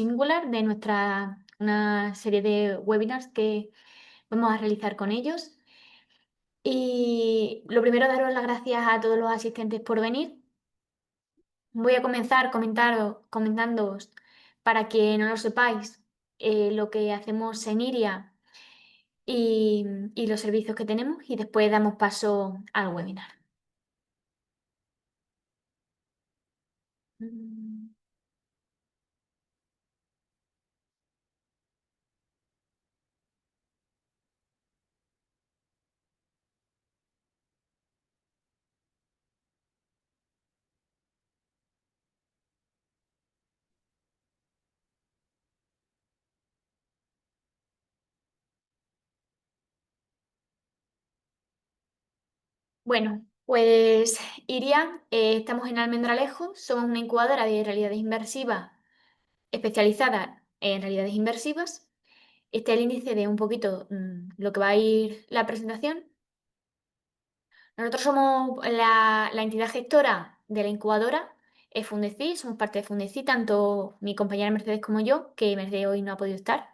Singular de una serie de webinars que vamos a realizar con ellos. Y lo primero, daros las gracias a todos los asistentes por venir. Voy a comenzar comentándoos, para que no lo sepáis, lo que hacemos en Iria y, y los servicios que tenemos, y después damos paso al webinar. Mm. Bueno, pues Iria, estamos en Almendralejo, somos una incubadora de realidades inmersivas especializada en realidades inmersivas. Este es el índice de un poquito lo que va a ir la presentación. Nosotros somos la entidad gestora de la incubadora, es Fundecí, somos parte de Fundecí, tanto mi compañera Mercedes como yo, que Mercedes hoy no ha podido estar.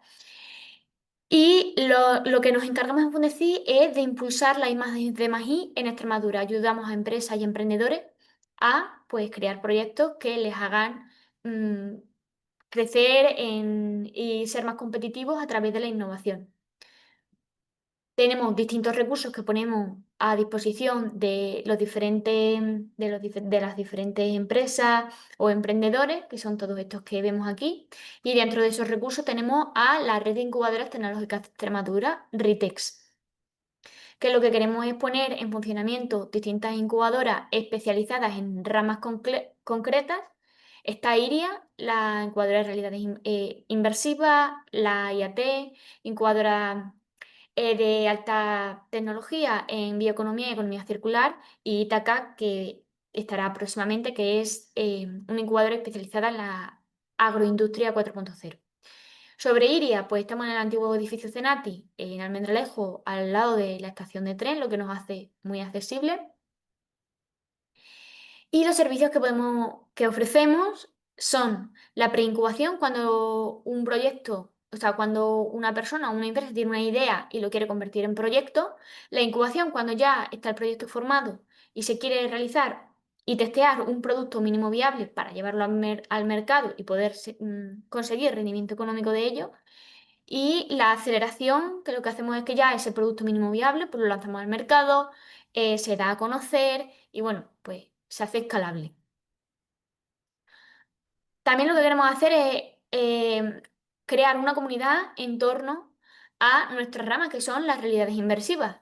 Y lo que nos encargamos en Fundecí es de impulsar la imagen de Magí en Extremadura. Ayudamos a empresas y emprendedores a, pues, crear proyectos que les hagan mm, crecer y ser más competitivos a través de la innovación. Tenemos distintos recursos que ponemos a disposición de de las diferentes empresas o emprendedores, que son todos estos que vemos aquí. Y dentro de esos recursos tenemos a la Red de Incubadoras Tecnológicas de Extremadura, RITEX, que lo que queremos es poner en funcionamiento distintas incubadoras especializadas en ramas concretas. Está IRIA, la incubadora de realidades inversivas, la IAT, incubadora de alta tecnología en bioeconomía y economía circular, y Ítaca, que estará próximamente, que es una incubadora especializada en la agroindustria 4.0. Sobre Iria, pues estamos en el antiguo edificio Cenati, en Almendralejo, al lado de la estación de tren, lo que nos hace muy accesible. Y los servicios que ofrecemos son la preincubación, cuando un proyecto, o sea, cuando una persona o una empresa tiene una idea y lo quiere convertir en proyecto. La incubación, cuando ya está el proyecto formado y se quiere realizar y testear un producto mínimo viable para llevarlo al mercado y poder conseguir rendimiento económico de ello. Y la aceleración, que lo que hacemos es que ya ese producto mínimo viable, pues lo lanzamos al mercado, se da a conocer y bueno, pues se hace escalable. También lo que queremos hacer es crear una comunidad en torno a nuestras ramas, que son las realidades inmersivas.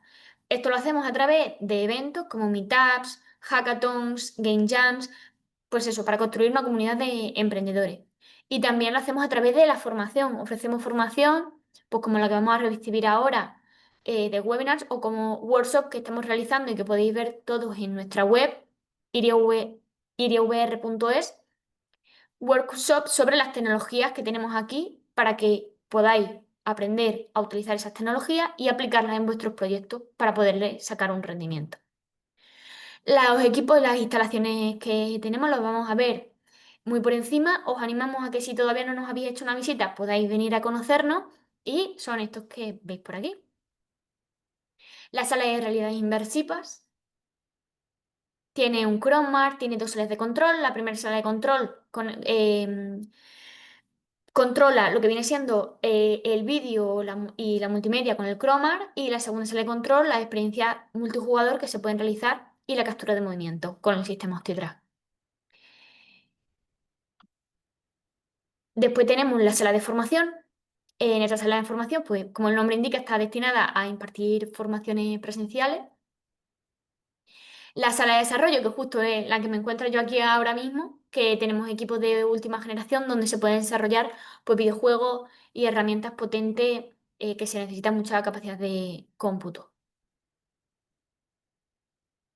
Esto lo hacemos a través de eventos como meetups, hackathons, game jams, pues eso, para construir una comunidad de emprendedores. Y también lo hacemos a través de la formación. Ofrecemos formación, pues como la que vamos a recibir ahora, de webinars, o como workshops que estamos realizando y que podéis ver todos en nuestra web, iriavr.es. Workshops sobre las tecnologías que tenemos aquí, para que podáis aprender a utilizar esas tecnologías y aplicarlas en vuestros proyectos para poderles sacar un rendimiento. Los equipos y las instalaciones que tenemos los vamos a ver muy por encima. Os animamos a que, si todavía no nos habéis hecho una visita, podáis venir a conocernos, y son estos que veis por aquí. La sala de realidades inmersivas tiene un Chromar, tiene dos salas de control. La primera sala de control controla lo que viene siendo el vídeo y la multimedia con el Chromar, y la segunda sala de control, la experiencia multijugador que se pueden realizar y la captura de movimiento con el sistema OptiDrive. Después tenemos la sala de formación. En esta sala de formación, pues como el nombre indica, está destinada a impartir formaciones presenciales. La sala de desarrollo, que justo es la que me encuentro yo aquí ahora mismo, que tenemos equipos de última generación donde se pueden desarrollar, pues, videojuegos y herramientas potentes, que se necesitan mucha capacidad de cómputo.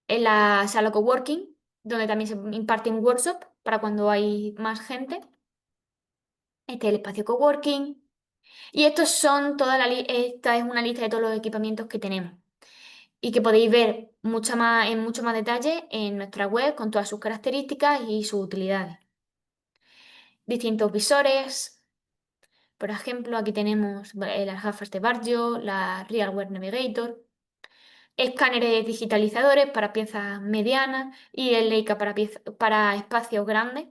En la sala coworking, donde también se imparten workshops para cuando hay más gente. Este es el espacio coworking. Y estos son esta es una lista de todos los equipamientos que tenemos, y que podéis ver en mucho más detalle en nuestra web, con todas sus características y sus utilidades. Distintos visores, Por ejemplo, aquí tenemos las gafas de Barjo, la RealWear Navigator, escáneres digitalizadores para piezas medianas y el Leica para espacios grandes.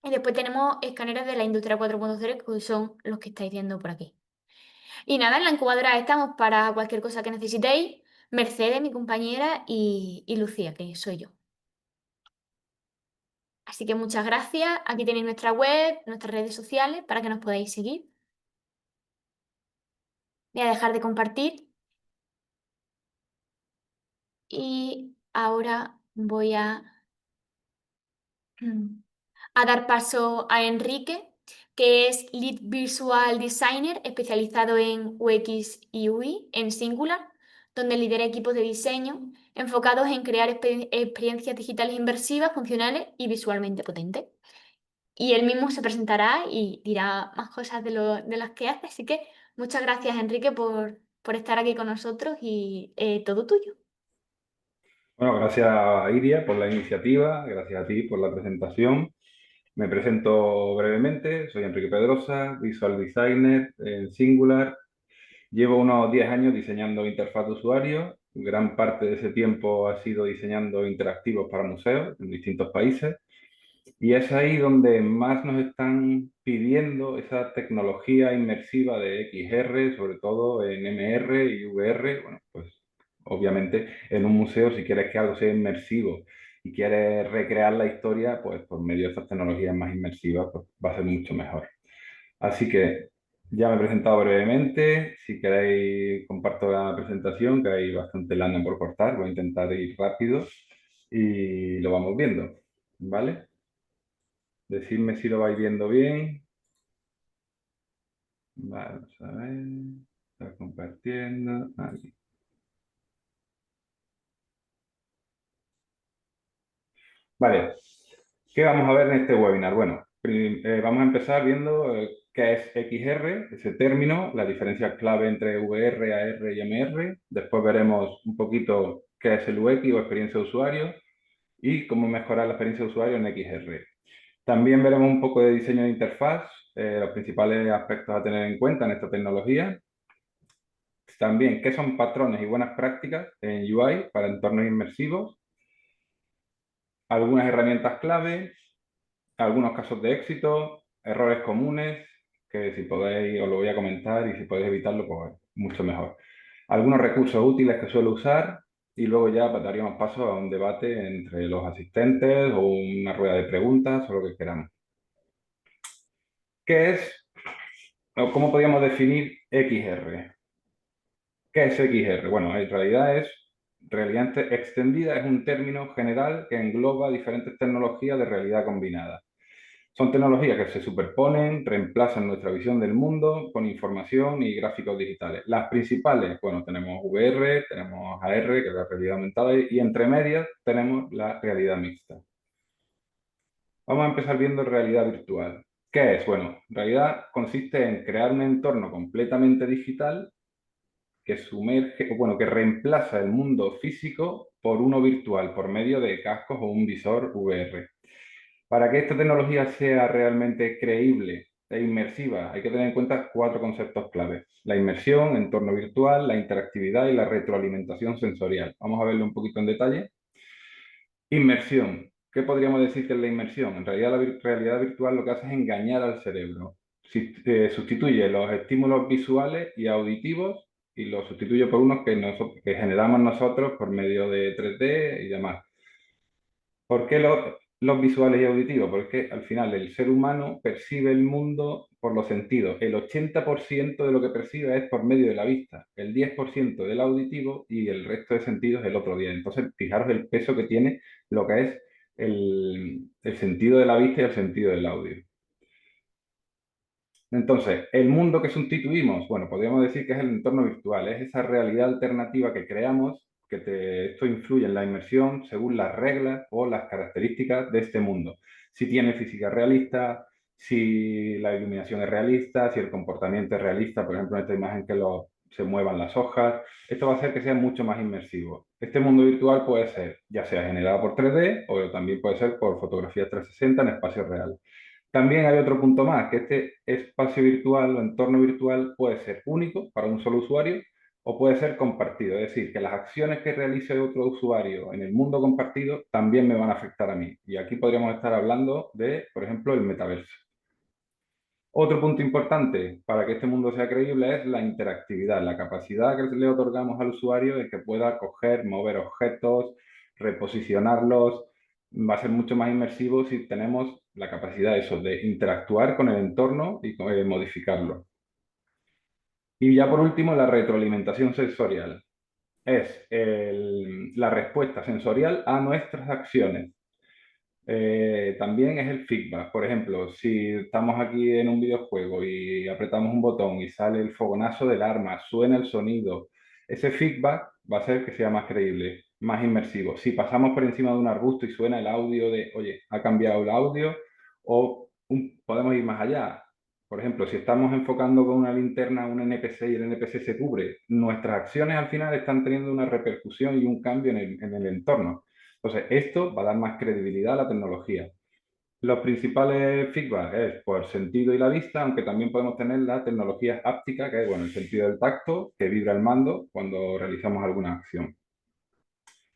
Y después tenemos escáneres de la industria 4.0, que son los que estáis viendo por aquí. Y nada, en la incubadora estamos para cualquier cosa que necesitéis. Mercedes, mi compañera, y Lucía, que soy yo. Así que muchas gracias. Aquí tenéis nuestra web, nuestras redes sociales para que nos podáis seguir. Voy a dejar de compartir y ahora voy a dar paso a Enrique, que es Lead Visual Designer especializado en UX y UI en Singular, donde lidera equipos de diseño enfocados en crear experiencias digitales inmersivas, funcionales y visualmente potentes. Y él mismo se presentará y dirá más cosas de las que hace. Así que muchas gracias, Enrique, por estar aquí con nosotros y todo tuyo. Bueno, gracias Iria por la iniciativa, gracias a ti por la presentación. Me presento brevemente, soy Enrique Pedrosa, Visual Designer en Singular. Llevo unos 10 años diseñando interfaz de usuario. Gran parte de ese tiempo ha sido diseñando interactivos para museos en distintos países. Y es ahí donde más nos están pidiendo esa tecnología inmersiva de XR, sobre todo en MR y VR. Bueno, pues obviamente en un museo, si quieres que algo sea inmersivo y quieres recrear la historia, pues por medio de estas tecnologías más inmersivas, pues va a ser mucho mejor. Así que ya me he presentado brevemente. Si queréis, comparto la presentación, que hay bastante lana por cortar. Voy a intentar ir rápido y lo vamos viendo, ¿vale? Decidme si lo vais viendo bien. Vale, vamos a ver. Está compartiendo. Aquí. Vale. ¿Qué vamos a ver en este webinar? Bueno, vamos a empezar viendo qué es XR, ese término, la diferencia clave entre VR, AR y MR. Después veremos un poquito qué es el UX o experiencia de usuario y cómo mejorar la experiencia de usuario en XR. También veremos un poco de diseño de interfaz, los principales aspectos a tener en cuenta en esta tecnología. También qué son patrones y buenas prácticas en UI para entornos inmersivos, algunas herramientas clave, algunos casos de éxito, errores comunes, que si podéis os lo voy a comentar y si podéis evitarlo, pues mucho mejor. Algunos recursos útiles que suelo usar y luego ya daríamos paso a un debate entre los asistentes o una rueda de preguntas o lo que queramos. ¿Qué es o cómo podríamos definir XR? ¿Qué es XR? Bueno, en realidad es realidad extendida, es un término general que engloba diferentes tecnologías de realidad combinada. Son tecnologías que se superponen, reemplazan nuestra visión del mundo con información y gráficos digitales. Las principales, bueno, tenemos VR, tenemos AR, que es la realidad aumentada, y entre medias tenemos la realidad mixta. Vamos a empezar viendo realidad virtual. ¿Qué es? Bueno, en realidad consiste en crear un entorno completamente digital que sumerge, bueno, que reemplaza el mundo físico por uno virtual, por medio de cascos o un visor VR. Para que esta tecnología sea realmente creíble e inmersiva, hay que tener en cuenta 4 conceptos claves: la inmersión, entorno virtual, la interactividad y la retroalimentación sensorial. Vamos a verlo un poquito en detalle. Inmersión. ¿Qué podríamos decir que es la inmersión? En realidad, la realidad virtual lo que hace es engañar al cerebro. Sustituye los estímulos visuales y auditivos y los sustituye por unos que generamos nosotros por medio de 3D y demás. ¿Por qué los visuales y auditivos? Porque al final el ser humano percibe el mundo por los sentidos. El 80% de lo que percibe es por medio de la vista, el 10% del auditivo y el resto de sentidos el otro 10%. Entonces, fijaros el peso que tiene lo que es el sentido de la vista y el sentido del audio. Entonces, el mundo que sustituimos, bueno, podríamos decir que es el entorno virtual, es esa realidad alternativa que creamos, esto influye en la inmersión según las reglas o las características de este mundo. Si tiene física realista, si la iluminación es realista, si el comportamiento es realista, por ejemplo, en esta imagen que se muevan las hojas, esto va a hacer que sea mucho más inmersivo. Este mundo virtual puede ser ya sea generado por 3D o también puede ser por fotografía 360 en espacio real. También hay otro punto más, que este espacio virtual o entorno virtual puede ser único para un solo usuario o puede ser compartido. Es decir, que las acciones que realice otro usuario en el mundo compartido también me van a afectar a mí. Y aquí podríamos estar hablando de, por ejemplo, el metaverso. Otro punto importante para que este mundo sea creíble es la interactividad, la capacidad que le otorgamos al usuario de que pueda coger, mover objetos, reposicionarlos. Va a ser mucho más inmersivo si tenemos la capacidad eso, de interactuar con el entorno y modificarlo. Y ya por último, la retroalimentación sensorial. Es la respuesta sensorial a nuestras acciones. También es el feedback. Por ejemplo, si estamos aquí en un videojuego y apretamos un botón y sale el fogonazo del arma, suena el sonido, ese feedback va a hacer que sea más creíble, más inmersivo. Si pasamos por encima de un arbusto y suena el audio de, oye, ha cambiado el audio, o podemos ir más allá. Por ejemplo, si estamos enfocando con una linterna a un NPC y el NPC se cubre, nuestras acciones al final están teniendo una repercusión y un cambio en el entorno. Entonces, esto va a dar más credibilidad a la tecnología. Los principales feedback es por sentido y la vista, aunque también podemos tener la tecnología háptica, que es bueno, el sentido del tacto, que vibra el mando cuando realizamos alguna acción.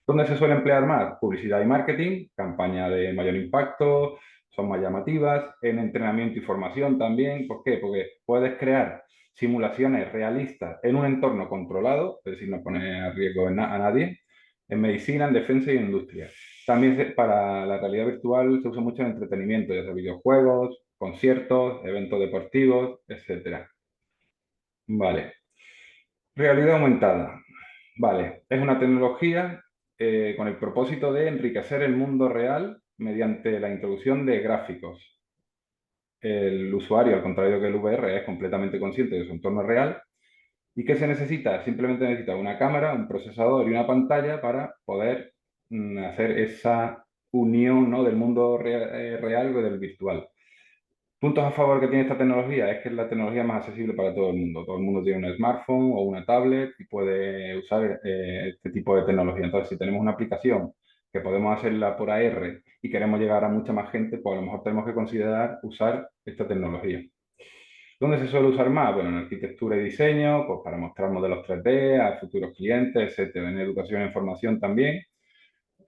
¿Dónde se suele emplear más? Publicidad y marketing, campaña de mayor impacto, son más llamativas, en entrenamiento y formación también. ¿Por qué? Porque puedes crear simulaciones realistas en un entorno controlado, es decir, no pone a riesgo a nadie, en medicina, en defensa y en industria. También para la realidad virtual se usa mucho en entretenimiento, ya sea videojuegos, conciertos, eventos deportivos, etcétera. Vale. Realidad aumentada. Vale, es una tecnología con el propósito de enriquecer el mundo real mediante la introducción de gráficos. El usuario, al contrario que el VR, es completamente consciente de su entorno real. ¿Y qué se necesita? Simplemente necesita una cámara, un procesador y una pantalla para poder hacer esa unión, ¿no?, del mundo real con el virtual. Puntos a favor que tiene esta tecnología es que es la tecnología más accesible para todo el mundo. Todo el mundo tiene un smartphone o una tablet y puede usar este tipo de tecnología. Entonces, si tenemos una aplicación que podemos hacerla por AR y queremos llegar a mucha más gente, pues a lo mejor tenemos que considerar usar esta tecnología. ¿Dónde se suele usar más? Bueno, en arquitectura y diseño, pues para mostrar modelos 3D a futuros clientes, etcétera. En educación e información también.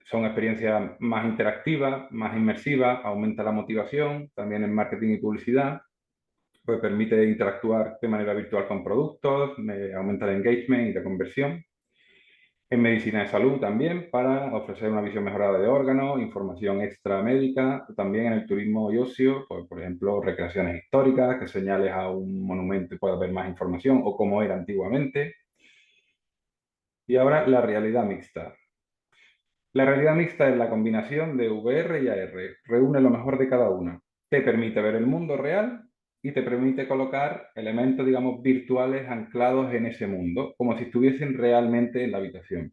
Son experiencias más interactivas, más inmersivas, aumenta la motivación, también en marketing y publicidad, pues permite interactuar de manera virtual con productos, aumenta el engagement y la conversión. En medicina de salud también, para ofrecer una visión mejorada de órganos, información extra médica, también en el turismo y ocio, pues, por ejemplo, recreaciones históricas, que señales a un monumento y puedas ver más información o cómo era antiguamente. Y ahora la realidad mixta. La realidad mixta es la combinación de VR y AR. Reúne lo mejor de cada una. Te permite ver el mundo real y te permite colocar elementos, digamos, virtuales anclados en ese mundo, como si estuviesen realmente en la habitación.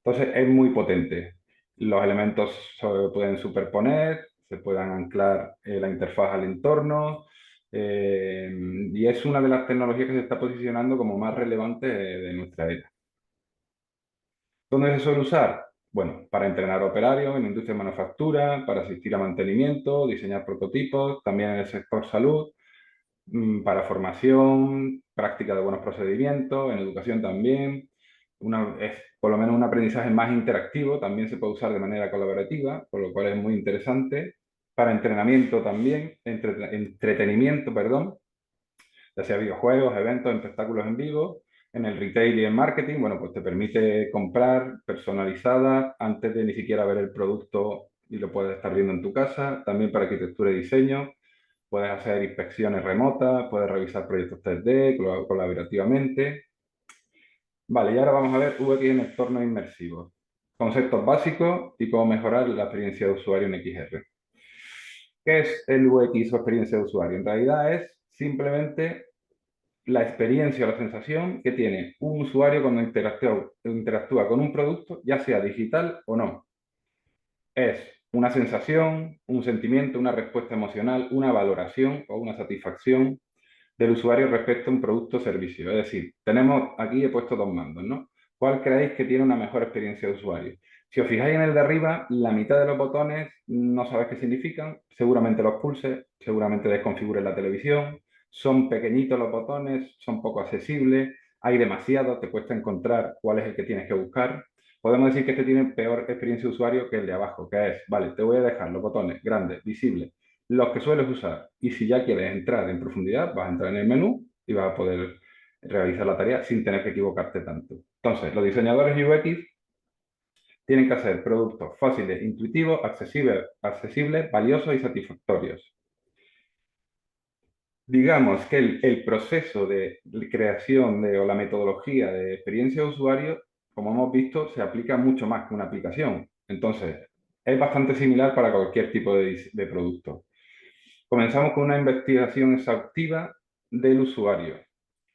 Entonces es muy potente. Los elementos se pueden superponer, se pueden anclar la interfaz al entorno, y es una de las tecnologías que se está posicionando como más relevante de nuestra era. ¿Dónde se suele usar? Bueno, para entrenar operarios en industria de manufactura, para asistir a mantenimiento, diseñar prototipos, también en el sector salud, para formación, práctica de buenos procedimientos, en educación también. Es por lo menos un aprendizaje más interactivo, también se puede usar de manera colaborativa, por lo cual es muy interesante. Para entrenamiento también, entretenimiento, perdón, ya sea videojuegos, eventos, espectáculos en vivo. En el retail y el marketing, bueno, pues te permite comprar personalizada antes de ni siquiera ver el producto y lo puedes estar viendo en tu casa. También para arquitectura y diseño, puedes hacer inspecciones remotas, puedes revisar proyectos 3D colaborativamente. Vale, y ahora vamos a ver UX en entornos inmersivos. Conceptos básicos y cómo mejorar la experiencia de usuario en XR. ¿Qué es el UX o experiencia de usuario? En realidad es simplemente la experiencia o la sensación que tiene un usuario cuando interactúa con un producto, ya sea digital o no. Es una sensación, un sentimiento, una respuesta emocional, una valoración o una satisfacción del usuario respecto a un producto o servicio. Es decir, tenemos aquí, he puesto dos mandos, ¿no? ¿Cuál creéis que tiene una mejor experiencia de usuario? Si os fijáis en el de arriba, la mitad de los botones no sabes qué significan, seguramente los pulses, seguramente desconfigures la televisión, son pequeñitos los botones, son poco accesibles, hay demasiado, te cuesta encontrar cuál es el que tienes que buscar. Podemos decir que este tiene peor experiencia de usuario que el de abajo, que es, vale, te voy a dejar los botones grandes, visibles, los que sueles usar, y si ya quieres entrar en profundidad, vas a entrar en el menú y vas a poder realizar la tarea sin tener que equivocarte tanto. Entonces, los diseñadores UX tienen que hacer productos fáciles, intuitivos, accesibles, valiosos y satisfactorios. Digamos que el proceso de creación o la metodología de experiencia de usuario, como hemos visto, se aplica mucho más que una aplicación. Entonces, es bastante similar para cualquier tipo de producto. Comenzamos con una investigación exhaustiva del usuario.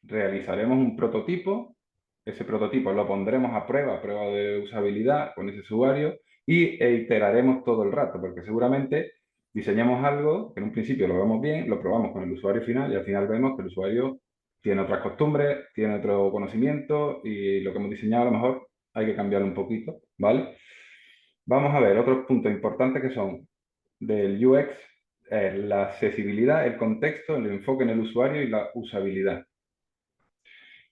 Realizaremos un prototipo, ese prototipo lo pondremos a prueba de usabilidad con ese usuario e iteraremos todo el rato, porque seguramente diseñamos algo que en un principio lo vemos bien, lo probamos con el usuario final y al final vemos que el usuario tiene otras costumbres, tiene otro conocimiento y lo que hemos diseñado a lo mejor hay que cambiarlo un poquito, ¿vale? Vamos a ver otros puntos importantes que son del UX, la accesibilidad, el contexto, el enfoque en el usuario y la usabilidad.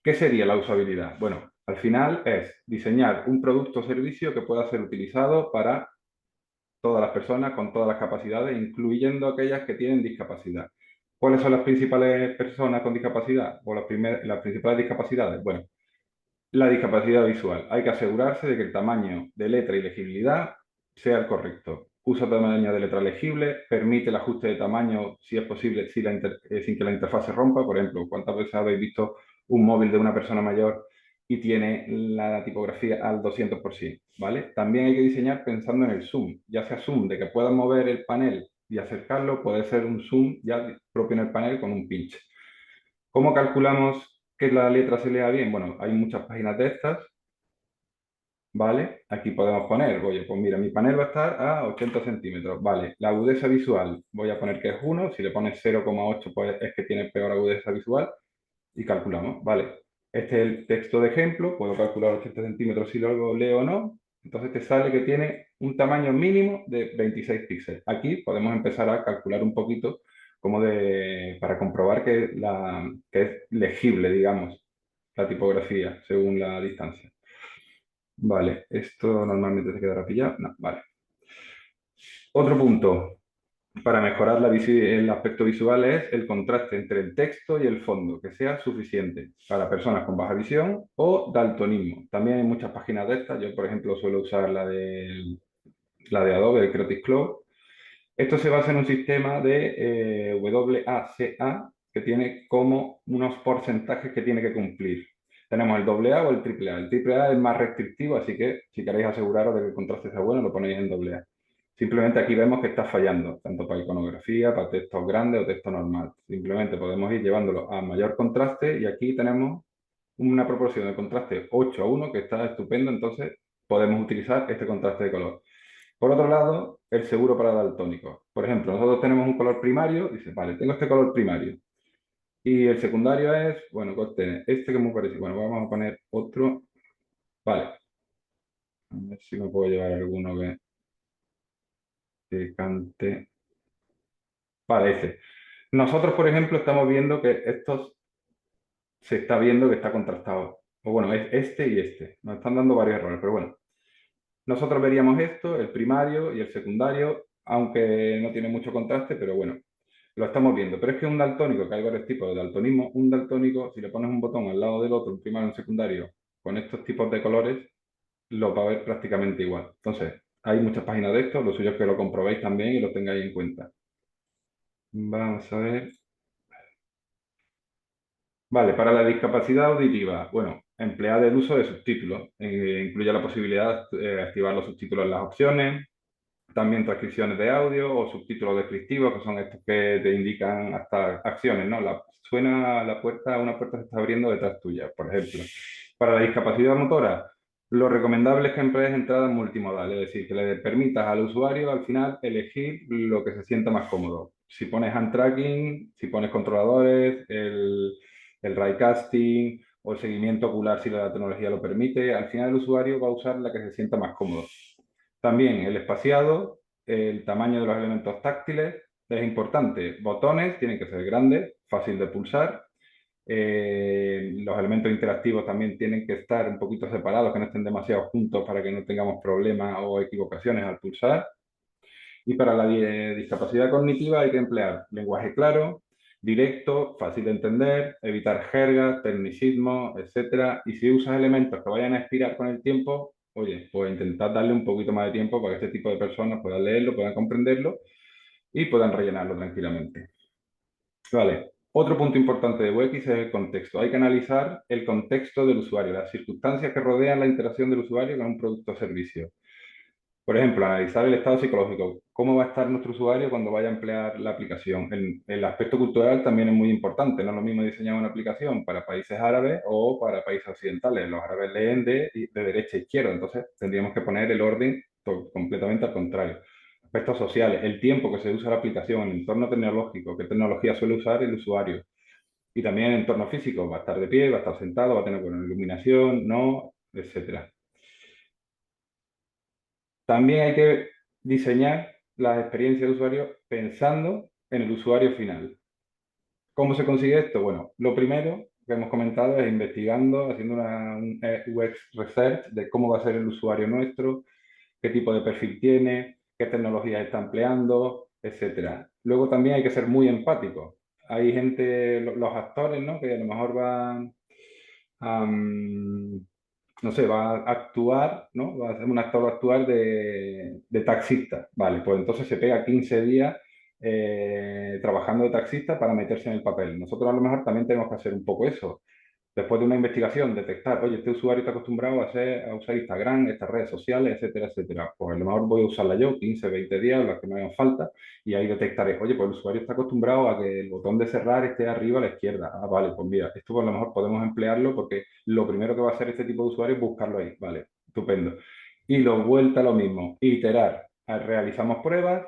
¿Qué sería la usabilidad? Bueno, al final es diseñar un producto o servicio que pueda ser utilizado para todas las personas con todas las capacidades, incluyendo aquellas que tienen discapacidad. ¿Cuáles son las principales personas con discapacidad o las principales discapacidades? Bueno, la discapacidad visual. Hay que asegurarse de que el tamaño de letra y legibilidad sea el correcto. Usa tamaño de letra legible, permite el ajuste de tamaño si es posible sin que la interfaz se rompa. Por ejemplo, ¿cuántas veces habéis visto un móvil de una persona mayor y tiene la tipografía al 200%? ¿Vale? También hay que diseñar pensando en el zoom, ya sea zoom de que puedas mover el panel y acercarlo, puede ser un zoom ya propio en el panel con un pinch. ¿Cómo calculamos que la letra se lea bien? Bueno, hay muchas páginas de estas, ¿vale? Aquí podemos poner, oye, pues mira, mi panel va a estar a 80 centímetros, ¿vale? La agudeza visual, voy a poner que es 1, si le pones 0,8 pues es que tiene peor agudeza visual y calculamos, ¿vale? Este es el texto de ejemplo, puedo calcular 80 centímetros si luego leo o no, entonces te sale que tiene un tamaño mínimo de 26 píxeles. Aquí podemos empezar a calcular un poquito para comprobar que es legible, digamos, la tipografía según la distancia. Vale, esto normalmente se quedará pillado. No, vale. Otro punto para mejorar el aspecto visual es el contraste entre el texto y el fondo, que sea suficiente para personas con baja visión o daltonismo. También hay muchas páginas de estas. Yo, por ejemplo, suelo usar la de Adobe, el Creative Cloud. Esto se basa en un sistema de WACA que tiene como unos porcentajes que tiene que cumplir. Tenemos el AA o el AAA. El AAA es más restrictivo, así que si queréis aseguraros de que el contraste sea bueno, lo ponéis en AA. Simplemente aquí vemos que está fallando, tanto para iconografía, para texto grande o texto normal. Simplemente podemos ir llevándolo a mayor contraste y aquí tenemos una proporción de contraste 8:1 que está estupendo, entonces podemos utilizar este contraste de color. Por otro lado, el seguro para daltónicos. Por ejemplo, nosotros tenemos un color primario, dice, vale, tengo este color primario. Y el secundario es, bueno, este que es muy parecido. Bueno, vamos a poner otro. Vale, a ver si me puedo llevar alguno que cante. Vale, ese. Nosotros, por ejemplo, estamos viendo que estos se está viendo que está contrastado. O bueno, es este y este. Nos están dando varios errores, pero bueno. Nosotros veríamos esto, el primario y el secundario, aunque no tiene mucho contraste, pero bueno, lo estamos viendo. Pero es que un daltónico, que hay varios tipos de daltonismo, un daltónico, si le pones un botón al lado del otro, un primario y un secundario, con estos tipos de colores, lo va a ver prácticamente igual. Entonces, hay muchas páginas de esto, lo suyo es que lo comprobéis también y lo tengáis en cuenta. Vamos a ver. Vale, para la discapacidad auditiva, bueno, emplear el uso de subtítulos. Incluye la posibilidad de activar los subtítulos en las opciones, también transcripciones de audio o subtítulos descriptivos, que son estos que te indican hasta acciones, ¿no? Suena la puerta, una puerta se está abriendo detrás tuya, por ejemplo. Para la discapacidad motora, lo recomendable es que emplees entradas multimodal, es decir, que le permitas al usuario al final elegir lo que se sienta más cómodo. Si pones hand tracking, si pones controladores, el raycasting o el seguimiento ocular si la tecnología lo permite, al final el usuario va a usar la que se sienta más cómodo. También el espaciado, el tamaño de los elementos táctiles es importante. Botones tienen que ser grandes, fácil de pulsar. Los elementos interactivos también tienen que estar un poquito separados, que no estén demasiado juntos para que no tengamos problemas o equivocaciones al pulsar. Y para la discapacidad cognitiva hay que emplear lenguaje claro, directo, fácil de entender, evitar jergas, tecnicismos, etcétera. Y si usas elementos que vayan a expirar con el tiempo, oye, pues intentad darle un poquito más de tiempo para que este tipo de personas puedan leerlo, puedan comprenderlo y puedan rellenarlo tranquilamente. Vale. Otro punto importante de UX es el contexto. Hay que analizar el contexto del usuario, las circunstancias que rodean la interacción del usuario con un producto o servicio. Por ejemplo, analizar el estado psicológico. ¿Cómo va a estar nuestro usuario cuando vaya a emplear la aplicación? El aspecto cultural también es muy importante. No es lo mismo diseñar una aplicación para países árabes o para países occidentales. Los árabes leen de derecha a izquierda, entonces tendríamos que poner el orden completamente al contrario. Aspectos sociales, el tiempo que se usa la aplicación, el entorno tecnológico, qué tecnología suele usar el usuario. Y también el entorno físico, va a estar de pie, va a estar sentado, va a tener buena iluminación, no, etcétera. También hay que diseñar las experiencias de usuario pensando en el usuario final. ¿Cómo se consigue esto? Bueno, lo primero que hemos comentado es investigando, haciendo un UX research de cómo va a ser el usuario nuestro, qué tipo de perfil tiene, qué tecnologías está empleando, etcétera. Luego también hay que ser muy empático. Hay gente, los actores, ¿no? Que a lo mejor van a, no sé, va a actuar, ¿no? Va a ser un actor va a actuar de taxista. Vale, pues entonces se pega 15 días trabajando de taxista para meterse en el papel. Nosotros a lo mejor también tenemos que hacer un poco eso. Después de una investigación, detectar, oye, este usuario está acostumbrado a usar Instagram, estas redes sociales, etcétera, etcétera. Pues a lo mejor voy a usarla yo 15, 20 días, las que me hagan falta, y ahí detectaré, oye, pues el usuario está acostumbrado a que el botón de cerrar esté arriba a la izquierda. Ah, vale, pues mira, esto a lo mejor podemos emplearlo porque lo primero que va a hacer este tipo de usuario es buscarlo ahí. Vale, estupendo. Y lo vuelta a lo mismo, iterar. Realizamos pruebas,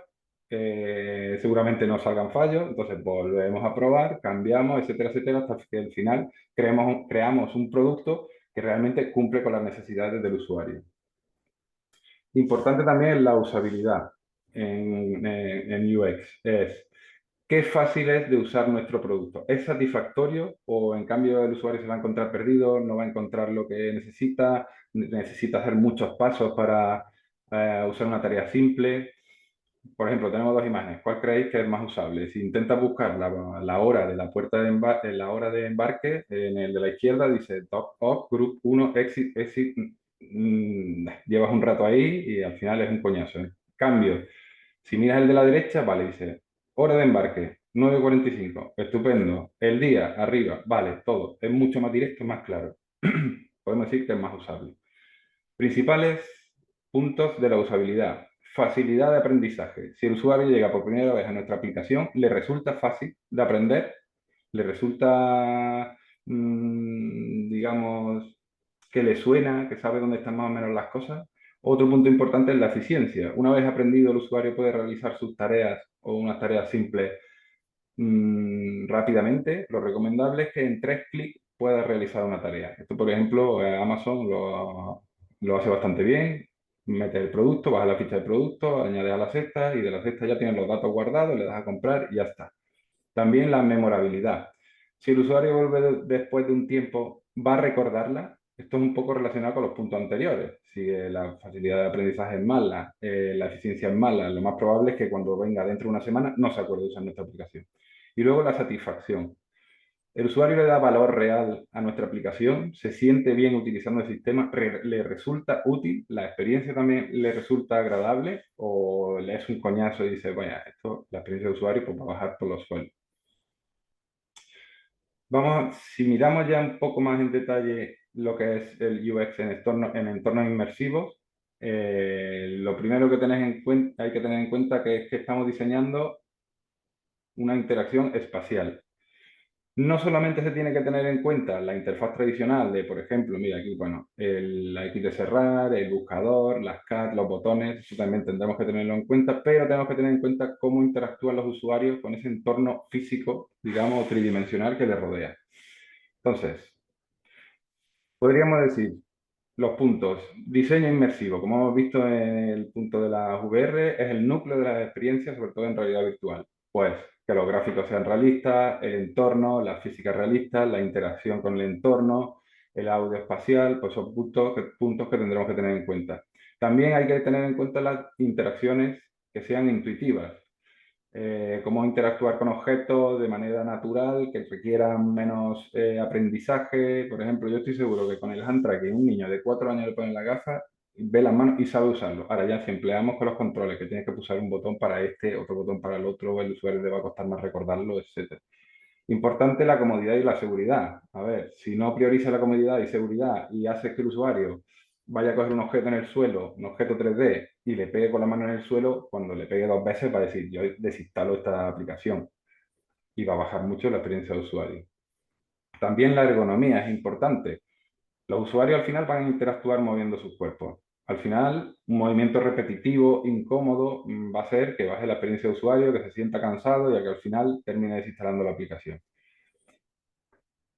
seguramente no salgan fallos, entonces volvemos a probar, cambiamos, etcétera, etcétera, hasta que al final creamos un producto que realmente cumple con las necesidades del usuario. Importante también es la usabilidad en UX. Es qué fácil es de usar nuestro producto. ¿Es satisfactorio o en cambio el usuario se va a encontrar perdido, no va a encontrar lo que necesita hacer muchos pasos para usar una tarea simple? Por ejemplo, tenemos dos imágenes. ¿Cuál creéis que es más usable? Si intentas buscar la hora de la puerta de embarque, la hora de embarque, en el de la izquierda dice Dock Off, Group 1, Exit, Exit. Llevas un rato ahí y al final es un coñazo. En cambio, si miras el de la derecha, vale, dice hora de embarque, 9:45. Estupendo. El día, arriba, vale, todo. Es mucho más directo, más claro. Podemos decir que es más usable. Principales puntos de la usabilidad. Facilidad de aprendizaje. Si el usuario llega por primera vez a nuestra aplicación, le resulta fácil de aprender, le resulta, digamos, que le suena, que sabe dónde están más o menos las cosas. Otro punto importante es la eficiencia. Una vez aprendido, el usuario puede realizar sus tareas o unas tareas simples rápidamente. Lo recomendable es que en 3 clics pueda realizar una tarea. Esto, por ejemplo, Amazon lo hace bastante bien. Mete el producto, baja la ficha del producto, añades a la cesta y de la cesta ya tienes los datos guardados, le das a comprar y ya está. También la memorabilidad. Si el usuario vuelve después de un tiempo, va a recordarla. Esto es un poco relacionado con los puntos anteriores. Si la facilidad de aprendizaje es mala, la eficiencia es mala, lo más probable es que cuando venga dentro de una semana no se acuerde de usar nuestra aplicación. Y luego la satisfacción. El usuario le da valor real a nuestra aplicación, se siente bien utilizando el sistema, le resulta útil, la experiencia también le resulta agradable o le es un coñazo y dice, vaya, esto, la experiencia de usuario, pues va a bajar por los suelos. Si miramos ya un poco más en detalle lo que es el UX en entornos inmersivos, lo primero que hay que tener en cuenta que es que estamos diseñando una interacción espacial. No solamente se tiene que tener en cuenta la interfaz tradicional de, por ejemplo, mira aquí, bueno, la X de cerrar, el buscador, las CAT, los botones, eso también tendremos que tenerlo en cuenta, pero tenemos que tener en cuenta cómo interactúan los usuarios con ese entorno físico, digamos, tridimensional que les rodea. Entonces, podríamos decir Los puntos. Diseño inmersivo. Como hemos visto en el punto de la VR, es el núcleo de las experiencias, sobre todo en realidad virtual. Pues que los gráficos sean realistas, el entorno, la física realista, la interacción con el entorno, el audio espacial, pues son puntos que tendremos que tener en cuenta. También hay que tener en cuenta las interacciones que sean intuitivas, cómo interactuar con objetos de manera natural, que requieran menos aprendizaje. Por ejemplo, yo estoy seguro que con el hand tracking un niño de 4 años le pone la gafa, ve las manos y sabe usarlo. Ahora ya si empleamos con los controles, que tienes que pulsar un botón para este, otro botón para el otro, el usuario le va a costar más recordarlo, etcétera. Importante la comodidad y la seguridad. A ver, si no prioriza la comodidad y seguridad y hace que el usuario vaya a coger un objeto en el suelo, un objeto 3D, y le pegue con la mano en el suelo, cuando le pegue 2 veces va a decir, yo desinstalo esta aplicación y va a bajar mucho la experiencia de usuario. También la ergonomía es importante. Los usuarios al final van a interactuar moviendo sus cuerpos. Al final, un movimiento repetitivo, incómodo, va a hacer que baje la experiencia de usuario, que se sienta cansado y a que al final termine desinstalando la aplicación.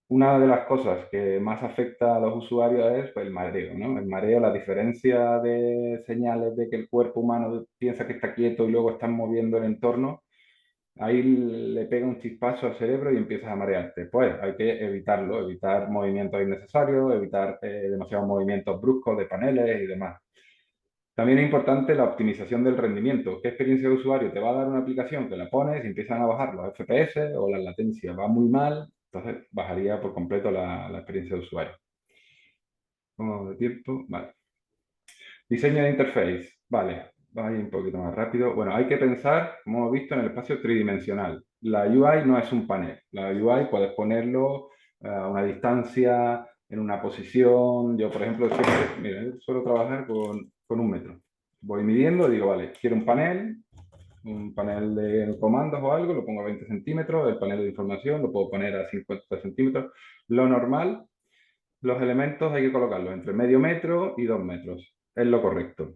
Una de las cosas que más afecta a los usuarios es pues, el mareo, ¿no? El mareo, la diferencia de señales de que el cuerpo humano piensa que está quieto y luego está moviendo el entorno, ahí le pega un chispazo al cerebro y empiezas a marearte. Pues hay que evitarlo, evitar movimientos innecesarios, evitar demasiados movimientos bruscos de paneles y demás. También es importante la optimización del rendimiento. ¿Qué experiencia de usuario te va a dar una aplicación que la pones y empiezan a bajar los FPS o la latencia va muy mal? Entonces bajaría por completo la experiencia de usuario. Vamos de tiempo. Vale. Diseño de interface. Vale. Vaya un poquito más rápido. Bueno, hay que pensar, como hemos visto, en el espacio tridimensional. La UI no es un panel. La UI puedes ponerlo a una distancia, en una posición. Yo, por ejemplo, siempre, mira, suelo trabajar con 1 metro. Voy midiendo, digo, vale, quiero un panel de comandos o algo, lo pongo a 20 centímetros, el panel de información lo puedo poner a 50 centímetros. Lo normal, los elementos hay que colocarlos entre medio metro y 2 metros. Es lo correcto.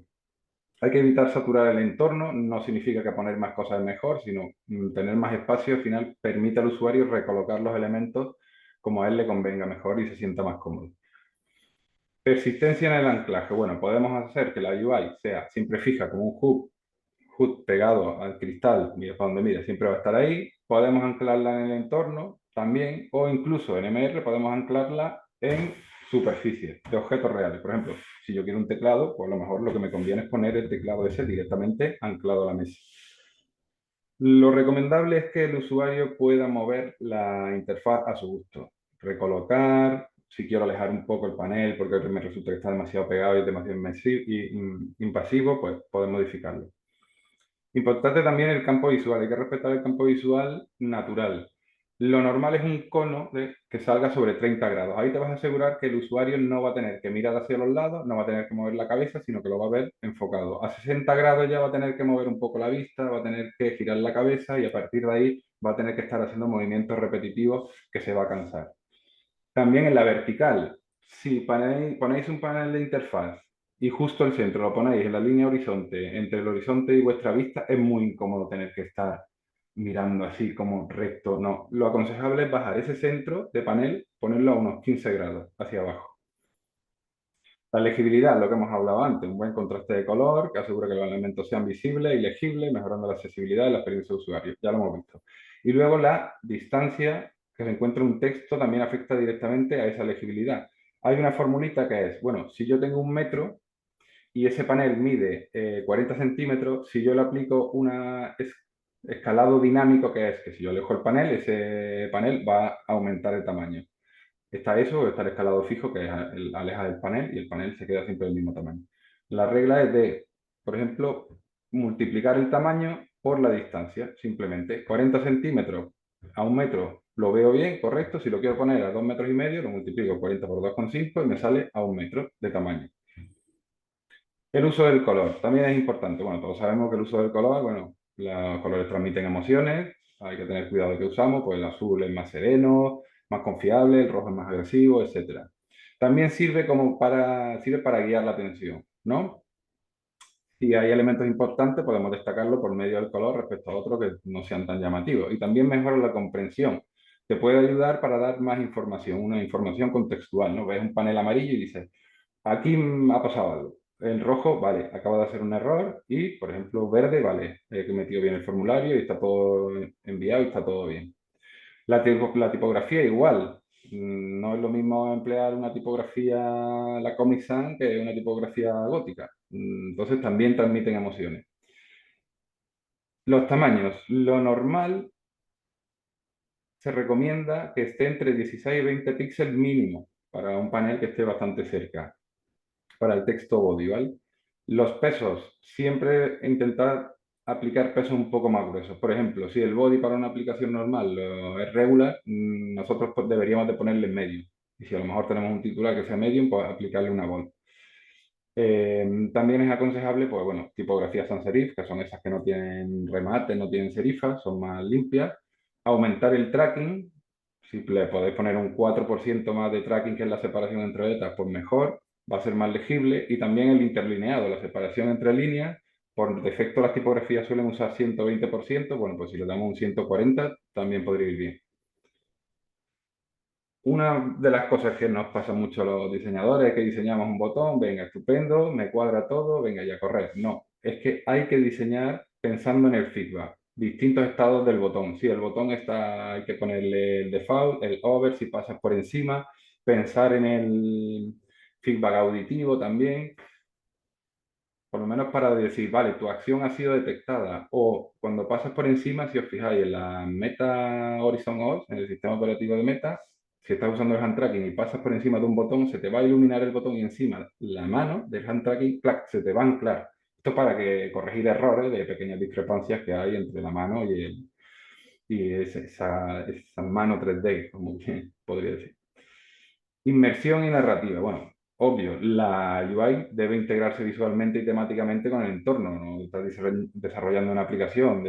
Hay que evitar saturar el entorno, no significa que poner más cosas es mejor, sino tener más espacio al final permite al usuario recolocar los elementos como a él le convenga mejor y se sienta más cómodo. Persistencia en el anclaje. Bueno, podemos hacer que la UI sea siempre fija como un HUD pegado al cristal, mira para donde mire, siempre va a estar ahí. Podemos anclarla en el entorno también, o incluso en MR podemos anclarla en superficies de objetos reales. Por ejemplo, si yo quiero un teclado, pues a lo mejor lo que me conviene es poner el teclado ese directamente anclado a la mesa. Lo recomendable es que el usuario pueda mover la interfaz a su gusto, recolocar, si quiero alejar un poco el panel porque me resulta que está demasiado pegado y es demasiado invasivo, pues podemos modificarlo. Importante también el campo visual, hay que respetar el campo visual natural. Lo normal es un cono que salga sobre 30 grados. Ahí te vas a asegurar que el usuario no va a tener que mirar hacia los lados, no va a tener que mover la cabeza, sino que lo va a ver enfocado. A 60 grados ya va a tener que mover un poco la vista, va a tener que girar la cabeza y a partir de ahí va a tener que estar haciendo movimientos repetitivos que se va a cansar. También en la vertical, si ponéis un panel de interfaz y justo el centro lo ponéis en la línea horizonte, entre el horizonte y vuestra vista, es muy incómodo tener que estar mirando así como recto. No, lo aconsejable es bajar ese centro de panel, ponerlo a unos 15 grados hacia abajo. La legibilidad, lo que hemos hablado antes, un buen contraste de color que asegura que los elementos sean visibles y legibles, mejorando la accesibilidad y la experiencia de usuario. Ya lo hemos visto. Y luego la distancia que se encuentra un texto también afecta directamente a esa legibilidad. Hay una formulita que es, bueno, si yo tengo 1 metro y ese panel mide 40 centímetros, si yo le aplico un escalado dinámico, que es que si yo alejo el panel, ese panel va a aumentar el tamaño. Está eso, está el escalado fijo, que es aleja del panel y el panel se queda siempre del mismo tamaño. La regla es de, por ejemplo, multiplicar el tamaño por la distancia, simplemente. 40 centímetros a 1 metro lo veo bien, correcto. Si lo quiero poner a 2,5 metros, lo multiplico 40 por 2,5 y me sale a 1 metro de tamaño. El uso del color también es importante. Bueno, todos sabemos que el uso del color, bueno, los colores transmiten emociones, hay que tener cuidado de que usamos, pues el azul es más sereno, más confiable, el rojo es más agresivo, etcétera. También sirve para guiar la atención, ¿no? Si hay elementos importantes, podemos destacarlo por medio del color respecto a otros que no sean tan llamativos. Y también mejora la comprensión. Te puede ayudar para dar más información, una información contextual, ¿no? Ves un panel amarillo y dices, Aquí ha pasado algo. En rojo, vale, acabo de hacer un error y, por ejemplo, verde, vale, que he metido bien el formulario y está todo enviado y está todo bien. La tipografía igual. No es lo mismo emplear una tipografía, la Comic Sans, que una tipografía gótica. Entonces también transmiten emociones. Los tamaños. Lo normal se recomienda que esté entre 16 y 20 píxeles mínimo para un panel que esté bastante cerca, para el texto body, ¿vale? Los pesos, siempre intentar aplicar pesos un poco más gruesos. Por ejemplo, si el body para una aplicación normal es regular, nosotros pues, deberíamos de ponerle en medio. Y si a lo mejor tenemos un titular que sea medium, pues aplicarle una bold. También es aconsejable, pues bueno, tipografías sans serif, que son esas que no tienen remate, no tienen serifas, son más limpias. Aumentar el tracking, si le podéis poner un 4% más de tracking, que es la separación entre letras, pues mejor, va a ser más legible. Y también el interlineado, la separación entre líneas, por defecto las tipografías suelen usar 120%, bueno, pues si le damos un 140, también podría ir bien. Una de las cosas que nos pasa mucho a los diseñadores es que diseñamos un botón, venga, estupendo, me cuadra todo, venga, ya a correr. No, es que hay que diseñar pensando en el feedback, distintos estados del botón. Si el botón está, hay que ponerle el default, el over, si pasas por encima, pensar en el feedback auditivo también, por lo menos para decir, vale, tu acción ha sido detectada. O cuando pasas por encima, si os fijáis en la Meta Horizon OS, en el sistema operativo de Meta, si estás usando el hand tracking y pasas por encima de un botón, se te va a iluminar el botón y encima la mano del hand tracking, ¡clac!, se te va a anclar. Esto para que corregir errores de pequeñas discrepancias que hay entre la mano y esa mano 3D, como que podría decir. Inmersión y narrativa. Bueno, obvio, la UI debe integrarse visualmente y temáticamente con el entorno. No estás desarrollando una aplicación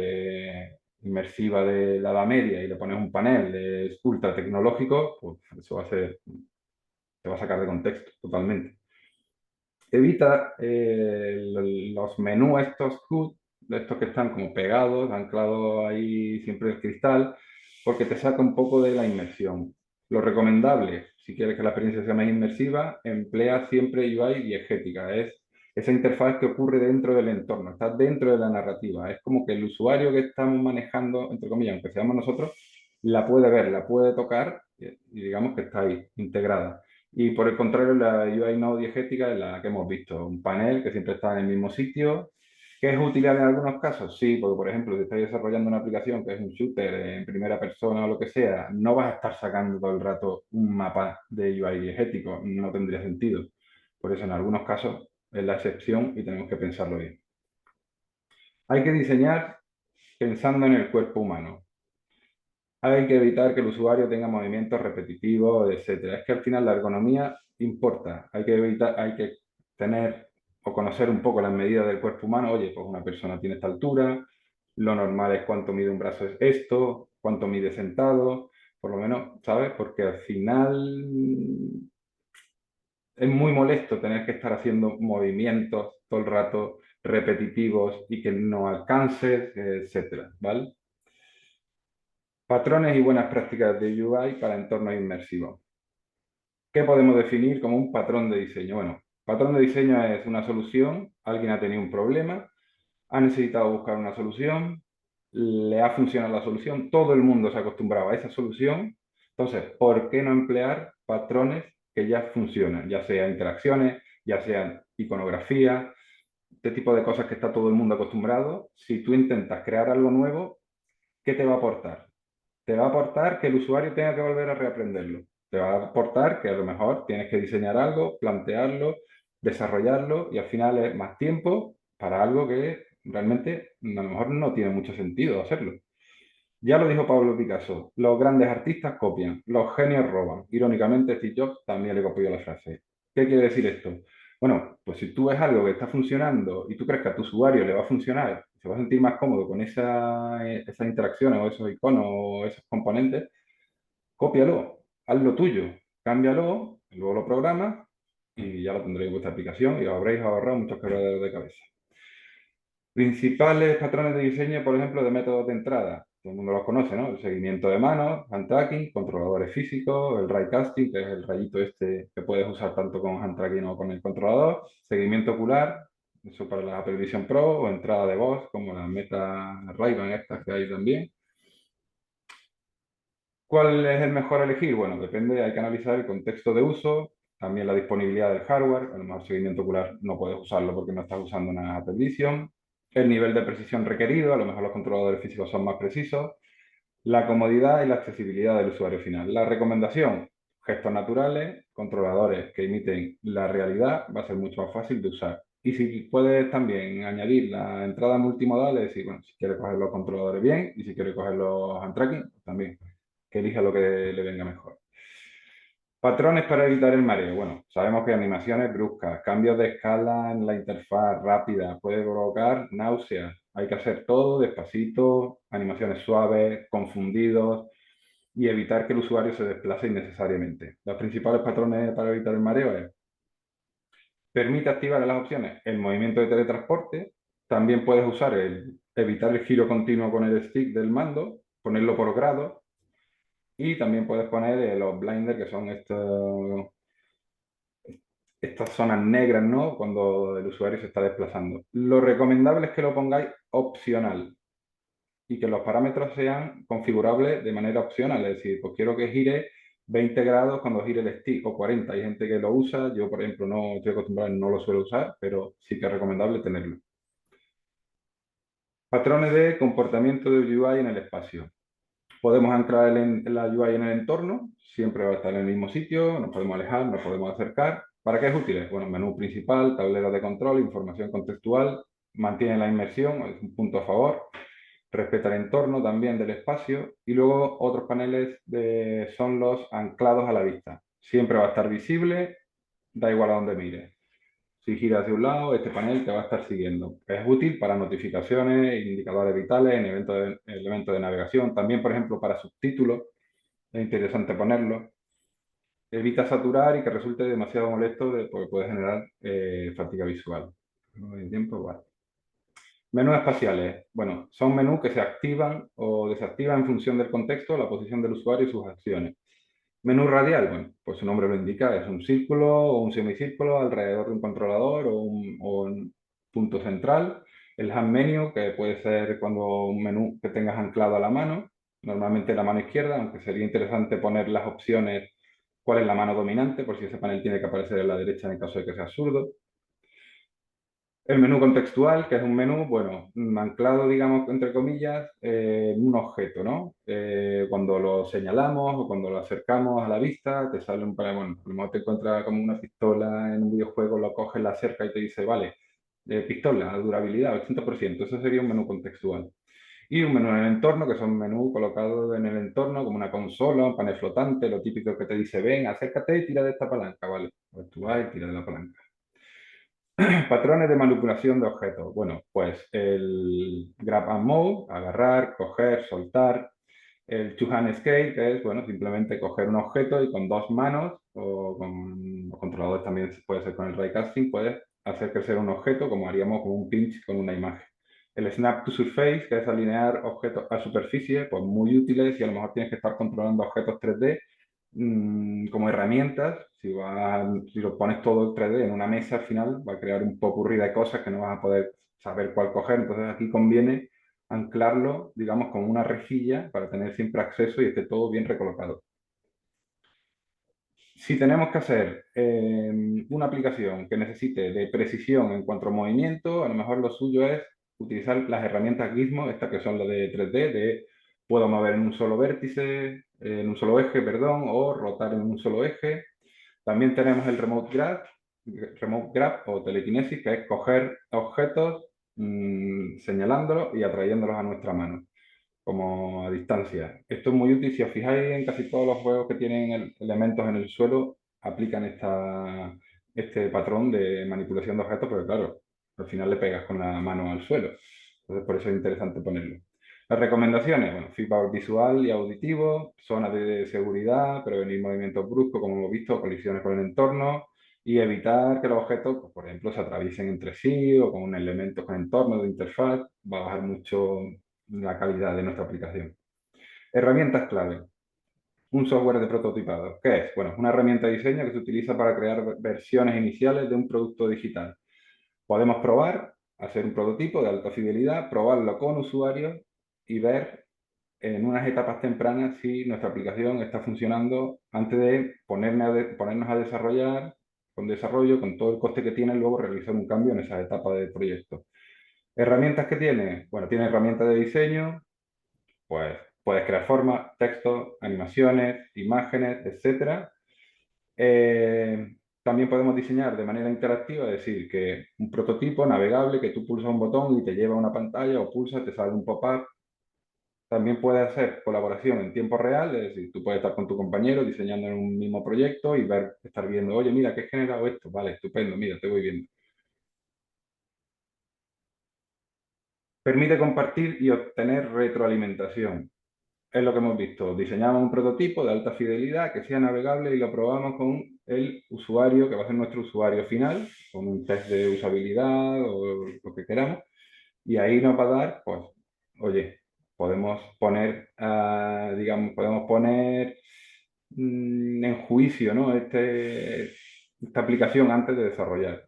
inmersiva de la Edad Media y le pones un panel ultra tecnológico, pues eso va a ser, te va a sacar de contexto totalmente. Evita los menús estos HUD, de estos que están como pegados, anclados ahí siempre el cristal, porque te saca un poco de la inmersión. Lo recomendable, si quieres que la experiencia sea más inmersiva, emplea siempre UI diegética. Es esa interfaz que ocurre dentro del entorno, está dentro de la narrativa. Es como que el usuario que estamos manejando, entre comillas, aunque seamos nosotros, la puede ver, la puede tocar y digamos que está ahí, integrada. Y por el contrario, la UI no diegética es la que hemos visto, un panel que siempre está en el mismo sitio, que es útil en algunos casos, sí, porque por ejemplo, si estáis desarrollando una aplicación que es un shooter en primera persona o lo que sea, no vas a estar sacando todo el rato un mapa de UI diegético, no tendría sentido. Por eso en algunos casos es la excepción y tenemos que pensarlo bien. Hay que diseñar pensando en el cuerpo humano. Hay que evitar que el usuario tenga movimientos repetitivos, etcétera. Es que al final la ergonomía importa. Hay que evitar, hay que tener o conocer un poco las medidas del cuerpo humano. Oye, pues una persona tiene esta altura, lo normal es cuánto mide un brazo es esto, cuánto mide sentado, por lo menos, ¿sabes? Porque al final es muy molesto tener que estar haciendo movimientos todo el rato repetitivos y que no alcances, etcétera, ¿vale? Patrones y buenas prácticas de UI para entornos inmersivos. ¿Qué podemos definir como un patrón de diseño? Bueno, patrón de diseño es una solución, alguien ha tenido un problema, ha necesitado buscar una solución, le ha funcionado la solución, todo el mundo se ha acostumbrado a esa solución, entonces, ¿por qué no emplear patrones que ya funcionan? Ya sean interacciones, ya sean iconografía, este tipo de cosas que está todo el mundo acostumbrado. Si tú intentas crear algo nuevo, ¿qué te va a aportar? Te va a aportar que el usuario tenga que volver a reaprenderlo. Te va a aportar que a lo mejor tienes que diseñar algo, plantearlo, desarrollarlo y al final es más tiempo para algo que realmente a lo mejor no tiene mucho sentido hacerlo. Ya lo dijo Pablo Picasso, los grandes artistas copian, los genios roban. Irónicamente, Steve Jobs también le copió la frase. ¿Qué quiere decir esto? Bueno, pues si tú ves algo que está funcionando y tú crees que a tu usuario le va a funcionar, se va a sentir más cómodo con esas interacciones o esos iconos o esos componentes, cópialo, haz lo tuyo, cámbialo, luego lo programas y ya lo tendréis en vuestra aplicación y os habréis ahorrado muchos quebraderos de cabeza. Principales patrones de diseño, por ejemplo, de métodos de entrada. todo el mundo los conoce, ¿no? El seguimiento de manos, hand tracking, controladores físicos, el ray casting, que es el rayito este que puedes usar tanto con hand tracking o con el controlador, seguimiento ocular, eso para la Apple Vision Pro, o entrada de voz, como las Meta Ray-Ban estas que hay también. ¿Cuál es el mejor a elegir? Bueno, depende, hay que analizar el contexto de uso, también la disponibilidad del hardware, a lo mejor seguimiento ocular no puedes usarlo porque no estás usando una Apple Vision, el nivel de precisión requerido, a lo mejor los controladores físicos son más precisos, la comodidad y la accesibilidad del usuario final. La recomendación, gestos naturales, controladores que imiten la realidad, va a ser mucho más fácil de usar. Y si puedes también añadir la entrada multimodal, es decir, bueno, si quieres coger los controladores bien y si quieres coger los hand tracking, pues también, que elija lo que le venga mejor. Patrones para evitar el mareo. Bueno, sabemos que animaciones bruscas, cambios de escala en la interfaz rápida, puede provocar náuseas. Hay que hacer todo despacito, animaciones suaves, confundidos y evitar que el usuario se desplace innecesariamente. Los principales patrones para evitar el mareo es: permite activar en las opciones el movimiento de teletransporte. También puedes usar evitar el giro continuo con el stick del mando, ponerlo por grado. Y también puedes poner los blinders, que son estas zonas negras, ¿no? Cuando el usuario se está desplazando. Lo recomendable es que lo pongáis opcional y que los parámetros sean configurables de manera opcional. Es decir, pues quiero que gire 20 grados cuando gire el stick o 40. Hay gente que lo usa. Yo, por ejemplo, no estoy acostumbrado, no lo suelo usar, pero sí que es recomendable tenerlo. Patrones de comportamiento del UI en el espacio. Podemos anclar la UI en el entorno, siempre va a estar en el mismo sitio, nos podemos alejar, nos podemos acercar. ¿Para qué es útil? Bueno, menú principal, tablero de control, información contextual, mantiene la inmersión, es un punto a favor, respeta el entorno también del espacio y luego otros paneles son los anclados a la vista. Siempre va a estar visible, da igual a dónde mires. Si giras de un lado, este panel te va a estar siguiendo. Es útil para notificaciones, indicadores vitales, en elementos de navegación. También, por ejemplo, para subtítulos, es interesante ponerlo. Evita saturar y que resulte demasiado molesto porque puede generar fatiga visual. No hay tiempo, vale. Menús espaciales. Bueno, son menús que se activan o desactivan en función del contexto, la posición del usuario y sus acciones. Menú radial, bueno, pues su nombre lo indica, es un círculo o un semicírculo alrededor de un controlador o un punto central. El hand menu, que puede ser cuando un menú que tengas anclado a la mano, normalmente la mano izquierda, aunque sería interesante poner las opciones cuál es la mano dominante, por si ese panel tiene que aparecer en la derecha en el caso de que sea zurdo. El menú contextual, que es un menú, bueno, anclado, digamos, entre comillas, un objeto, ¿no? Cuando lo señalamos o cuando lo acercamos a la vista, te sale un panel, bueno, a lo mejor te encuentra como una pistola en un videojuego, lo coges, la acerca y te dice, vale, pistola, durabilidad, 80%, eso sería un menú contextual. Y un menú en el entorno, que son menús colocados en el entorno, como una consola, un panel flotante, lo típico que te dice, ven, acércate y tira de esta palanca, ¿vale? Pues tú vas y tira de la palanca. Patrones de manipulación de objetos. Bueno, pues el grab and move, agarrar, coger, soltar. El two-hand scale, que es, bueno, simplemente coger un objeto y con dos manos, o con los controladores también puede ser con el raycasting, puedes hacer crecer un objeto como haríamos con un pinch con una imagen. El snap to surface, que es alinear objetos a superficie, pues muy útiles si a lo mejor tienes que estar controlando objetos 3D como herramientas. Si lo pones todo en 3D en una mesa al final, va a crear un popurrí de cosas que no vas a poder saber cuál coger. Entonces aquí conviene anclarlo, digamos, con una rejilla para tener siempre acceso y esté todo bien recolocado. Si tenemos que hacer una aplicación que necesite de precisión en cuanto a movimiento, a lo mejor lo suyo es utilizar las herramientas Gizmo, estas que son las de 3D, de puedo mover en un solo vértice, en un solo eje, perdón, o rotar en un solo eje. También tenemos el Remote Grab o telequinesis, que es coger objetos, señalándolos y atrayéndolos a nuestra mano como a distancia. Esto es muy útil. Si os fijáis en casi todos los juegos que tienen elementos en el suelo, aplican este patrón de manipulación de objetos, porque claro, al final le pegas con la mano al suelo. Entonces, por eso es interesante ponerlo. Las recomendaciones, bueno, feedback visual y auditivo, zonas de seguridad, prevenir movimientos bruscos, como hemos visto, colisiones con el entorno, y evitar que los objetos, pues, por ejemplo, se atraviesen entre sí o con elementos con entorno de interfaz. Va a bajar mucho la calidad de nuestra aplicación. Herramientas clave. Un software de prototipado. ¿Qué es? Bueno, es una herramienta de diseño que se utiliza para crear versiones iniciales de un producto digital. Podemos probar, hacer un prototipo de alta fidelidad, probarlo con usuarios y ver en unas etapas tempranas si nuestra aplicación está funcionando antes de ponernos a desarrollar, con desarrollo, con todo el coste que tiene, luego realizar un cambio en esa etapa del proyecto. ¿Herramientas que tiene? Bueno, tiene herramientas de diseño, pues puedes crear formas, textos, animaciones, imágenes, etcétera. También podemos diseñar de manera interactiva, es decir, que un prototipo navegable que tú pulsas un botón y te lleva a una pantalla o pulsas, te sale un pop-up. También puede hacer colaboración en tiempo real, es decir, tú puedes estar con tu compañero diseñando en un mismo proyecto y estar viendo, oye, mira, ¿qué he generado esto? Vale, estupendo, mira, te voy viendo. Permite compartir y obtener retroalimentación. Es lo que hemos visto. Diseñamos un prototipo de alta fidelidad que sea navegable y lo probamos con el usuario, que va a ser nuestro usuario final, con un test de usabilidad o lo que queramos. Y ahí nos va a dar, pues, oye, podemos poner, digamos, podemos poner en juicio, ¿no? Esta aplicación antes de desarrollar.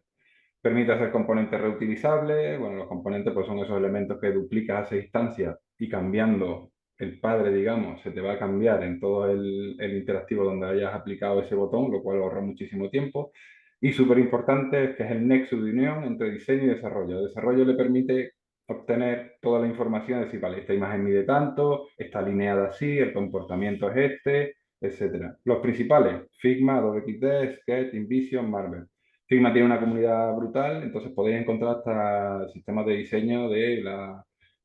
Permite hacer componentes reutilizables. Bueno, los componentes pues, son esos elementos que duplicas a esa instancia y cambiando el padre, digamos, se te va a cambiar en todo el interactivo donde hayas aplicado ese botón, lo cual ahorra muchísimo tiempo. Y súper importante es que es el nexo de unión entre diseño y desarrollo. El desarrollo le permite obtener toda la información, decir, vale, esta imagen mide tanto, está alineada así, el comportamiento es este, etcétera. Los principales, Figma, Adobe XD, Sketch, InVision, Marvel. Figma tiene una comunidad brutal, entonces podéis encontrar hasta sistemas de diseño de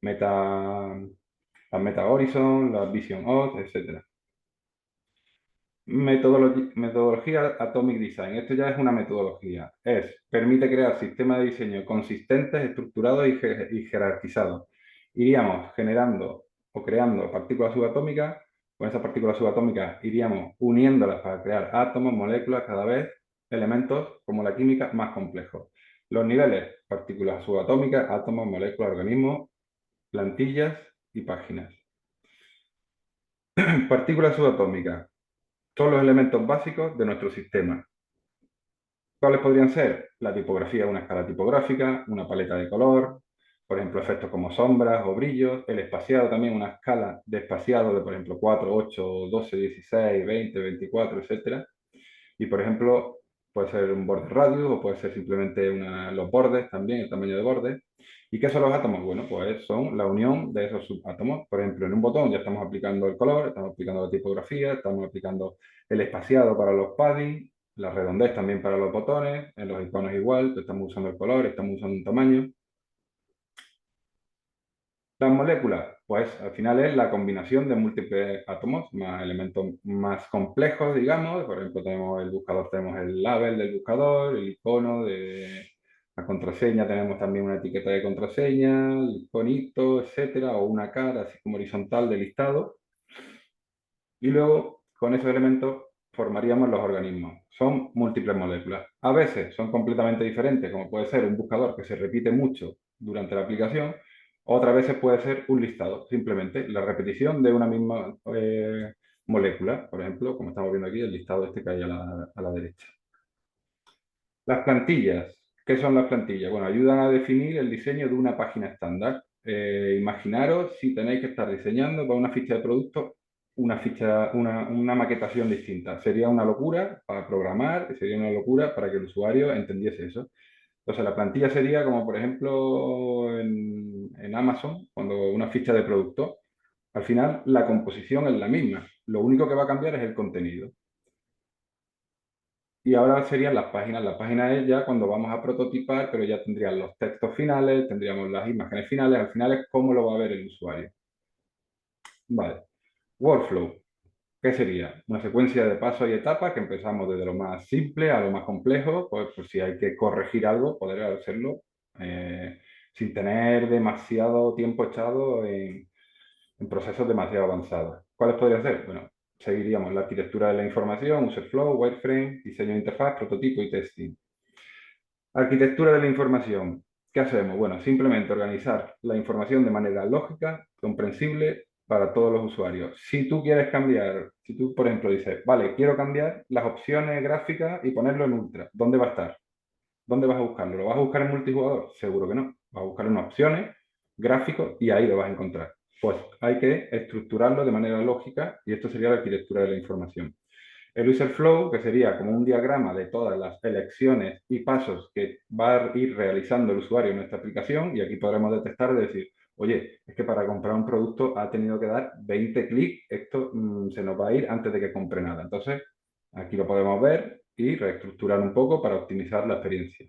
Meta, la Meta Horizon, la Vision OS, etc. Metodología Atomic Design. Esto ya es una metodología. Permite crear sistemas de diseño consistentes, estructurados y jerarquizados. Iríamos generando o creando partículas subatómicas. Con esas partículas subatómicas iríamos uniéndolas para crear átomos, moléculas, cada vez elementos como la química más complejos. Los niveles, partículas subatómicas, átomos, moléculas, organismos, plantillas y páginas. Partículas subatómicas son los elementos básicos de nuestro sistema. ¿Cuáles podrían ser? La tipografía, una escala tipográfica, una paleta de color, por ejemplo, efectos como sombras o brillos, el espaciado también, una escala de espaciado de, por ejemplo, 4, 8, 12, 16, 20, 24, etcétera. Y, por ejemplo, puede ser un borde radius o puede ser simplemente los bordes también, el tamaño de bordes. ¿Y qué son los átomos? Bueno, pues son la unión de esos subátomos. Por ejemplo, en un botón ya estamos aplicando el color, estamos aplicando la tipografía, estamos aplicando el espaciado para los padding, la redondez también para los botones, en los iconos igual, estamos usando el color, estamos usando un tamaño. Las moléculas, pues al final es la combinación de múltiples átomos, más elementos más complejos, digamos. Por ejemplo, tenemos el buscador, tenemos el label del buscador, el icono de la contraseña, tenemos también una etiqueta de contraseña, el iconito, etcétera, o una cara así como horizontal de listado. Y luego, con esos elementos, formaríamos los organismos. Son múltiples moléculas. A veces son completamente diferentes, como puede ser un buscador que se repite mucho durante la aplicación. Otras veces puede ser un listado, simplemente la repetición de una misma molécula. Por ejemplo, como estamos viendo aquí, el listado este que hay a la derecha. Las plantillas. ¿Qué son las plantillas? Bueno, ayudan a definir el diseño de una página estándar. Imaginaros si tenéis que estar diseñando para una ficha de producto una maquetación distinta. Sería una locura para programar, sería una locura para que el usuario entendiese eso. Entonces, la plantilla sería como, por ejemplo, en Amazon, cuando una ficha de producto, al final la composición es la misma. Lo único que va a cambiar es el contenido. Y ahora serían las páginas. Las páginas es ya cuando vamos a prototipar, pero ya tendrían los textos finales, tendríamos las imágenes finales. Al final es cómo lo va a ver el usuario. Vale. Workflow. ¿Qué sería? Una secuencia de pasos y etapas que empezamos desde lo más simple a lo más complejo, pues si hay que corregir algo, poder hacerlo sin tener demasiado tiempo echado en procesos demasiado avanzados. ¿Cuáles podría ser? Bueno, seguiríamos la arquitectura de la información, user flow, wireframe, diseño de interfaz, prototipo y testing. Arquitectura de la información. ¿qué hacemos? Bueno, simplemente organizar la información de manera lógica, comprensible para todos los usuarios. Si tú quieres cambiar, si tú, por ejemplo, dices, vale, quiero cambiar las opciones gráficas y ponerlo en ultra, ¿dónde va a estar? ¿Dónde vas a buscarlo? ¿Lo vas a buscar en multijugador? Seguro que no. Vas a buscar en opciones, gráficos y ahí lo vas a encontrar. Pues hay que estructurarlo de manera lógica y esto sería la arquitectura de la información. El user flow, que sería como un diagrama de todas las elecciones y pasos que va a ir realizando el usuario en nuestra aplicación, y aquí podremos detectar y decir, oye, es que para comprar un producto ha tenido que dar 20 clics, esto se nos va a ir antes de que compre nada. Entonces, aquí lo podemos ver y reestructurar un poco para optimizar la experiencia.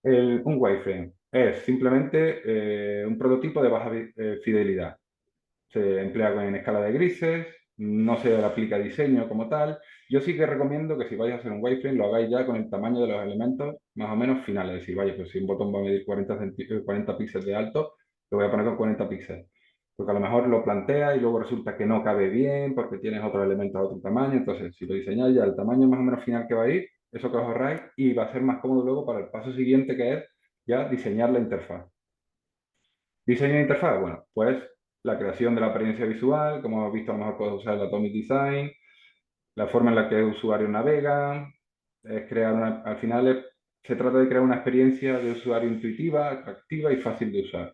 Un wireframe es simplemente un prototipo de baja fidelidad. Se emplea en escala de grises, no se le aplica diseño como tal. Yo sí que recomiendo que si vais a hacer un wireframe lo hagáis ya con el tamaño de los elementos más o menos finales. Es decir, vaya, pues si un botón va a medir 40 píxeles de alto, lo voy a poner con 40 píxeles. Porque a lo mejor lo plantea y luego resulta que no cabe bien porque tienes otros elementos de otro tamaño. Entonces, si lo diseñáis ya el tamaño más o menos final que va a ir, eso que os ahorráis y va a ser más cómodo luego para el paso siguiente que es ya diseñar la interfaz. Diseño de interfaz, bueno, pues la creación de la apariencia visual, como hemos visto, a lo mejor puedes usar el Atomic Design, la forma en la que el usuario navega, es crear al final se trata de crear una experiencia de usuario intuitiva, atractiva y fácil de usar.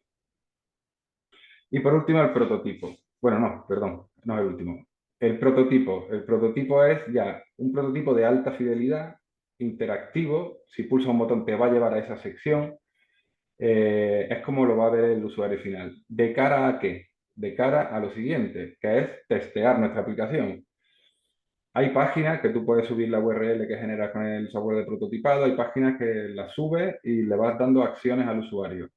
Y por último, el prototipo. Bueno, no, perdón, no es el último. El prototipo es ya un prototipo de alta fidelidad, interactivo. Si pulsa un botón te va a llevar a esa sección. Es como lo va a ver el usuario final. ¿De cara a qué? De cara a lo siguiente, que es testear nuestra aplicación. Hay páginas que tú puedes subir la URL que generas con el software de prototipado, hay páginas que las subes y le vas dando acciones al usuario.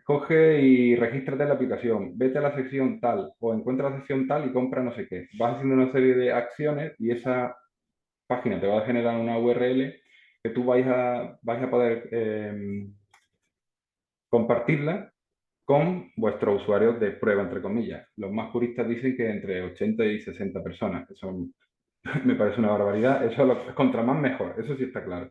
Coge y regístrate en la aplicación, vete a la sección tal o encuentra la sección tal y compra no sé qué. Vas haciendo una serie de acciones y esa página te va a generar una URL que tú vais a poder compartirla con vuestros usuarios de prueba, entre comillas. Los más puristas dicen que entre 80 y 60 personas. Eso me parece una barbaridad. Eso contra más mejor, eso sí está claro.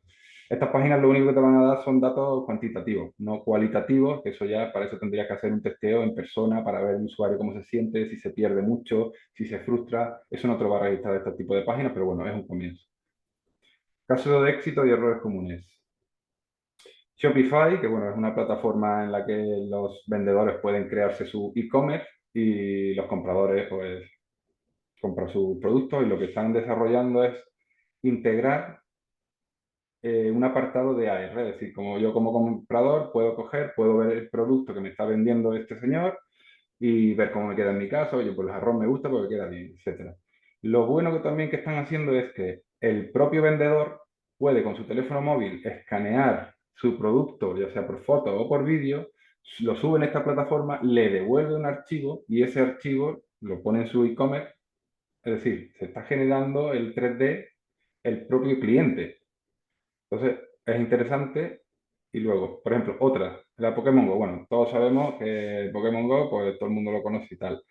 Estas páginas lo único que te van a dar son datos cuantitativos, no cualitativos, que eso ya para eso tendrías que hacer un testeo en persona para ver el usuario cómo se siente, si se pierde mucho, si se frustra. Eso no te lo va a registrar este tipo de páginas, pero bueno, es un comienzo. Caso de éxito y errores comunes. Shopify, que bueno, es una plataforma en la que los vendedores pueden crearse su e-commerce y los compradores pues compran sus productos y lo que están desarrollando es integrar un apartado de AR, es decir, como yo como comprador puedo coger, puedo ver el producto que me está vendiendo este señor y ver cómo me queda en mi casa, oye, pues el arroz me gusta porque queda bien, etcétera. Lo bueno que también que están haciendo es que el propio vendedor puede con su teléfono móvil escanear su producto, ya sea por foto o por vídeo, lo sube en esta plataforma, le devuelve un archivo y ese archivo lo pone en su e-commerce, es decir, se está generando el 3D el propio cliente. Entonces, es interesante. Y luego, por ejemplo, otra, la Pokémon Go. Bueno, todos sabemos que Pokémon Go, pues todo el mundo lo conoce y tal.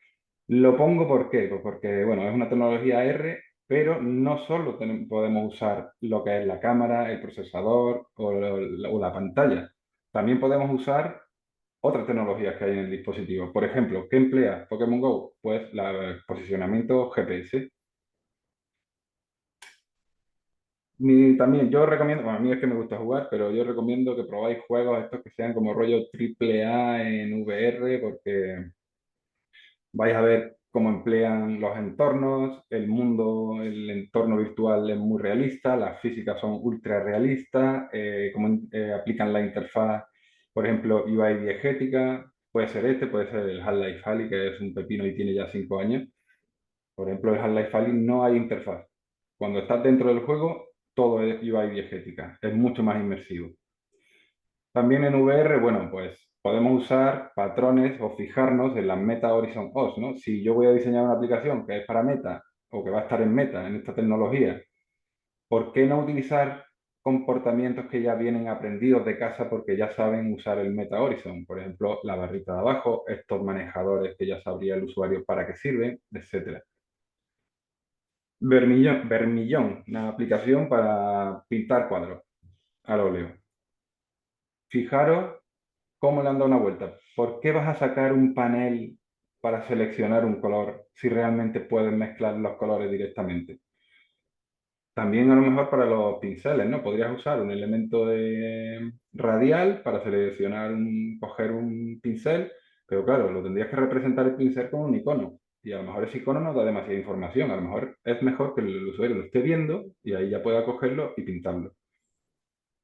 Lo pongo ¿por qué? Pues porque, bueno, es una tecnología R, pero no solo podemos usar lo que es la cámara, el procesador o la pantalla. También podemos usar otras tecnologías que hay en el dispositivo. Por ejemplo, ¿qué emplea Pokémon Go? Pues el posicionamiento GPS. También yo recomiendo, bueno, a mí es que me gusta jugar, pero yo recomiendo que probáis juegos estos que sean como rollo triple A en VR, porque vais a ver cómo emplean los entornos, el mundo, el entorno virtual es muy realista, las físicas son ultra realistas, cómo aplican la interfaz, por ejemplo, UI diegética, puede ser este, puede ser el Half-Life Alyx, que es un pepino y tiene ya 5 años. Por ejemplo, el Half-Life Alyx no hay interfaz. Cuando estás dentro del juego, todo es UI diegética, es mucho más inmersivo. También en VR, bueno, pues podemos usar patrones o fijarnos en las Meta Horizon OS, ¿no? Si yo voy a diseñar una aplicación que es para Meta o que va a estar en Meta, en esta tecnología, ¿por qué no utilizar comportamientos que ya vienen aprendidos de casa porque ya saben usar el Meta Horizon? Por ejemplo, la barrita de abajo, estos manejadores que ya sabría el usuario para qué sirven, etcétera. Vermillón, una aplicación para pintar cuadros al óleo. fijaros cómo le han dado una vuelta. ¿Por qué vas a sacar un panel para seleccionar un color si realmente puedes mezclar los colores directamente? También a lo mejor para los pinceles, ¿no? Podrías usar un elemento de radial para seleccionar coger un pincel, pero claro, lo tendrías que representar el pincel con un icono. Y a lo mejor ese icono no da demasiada información. A lo mejor es mejor que el usuario lo esté viendo y ahí ya pueda cogerlo y pintarlo.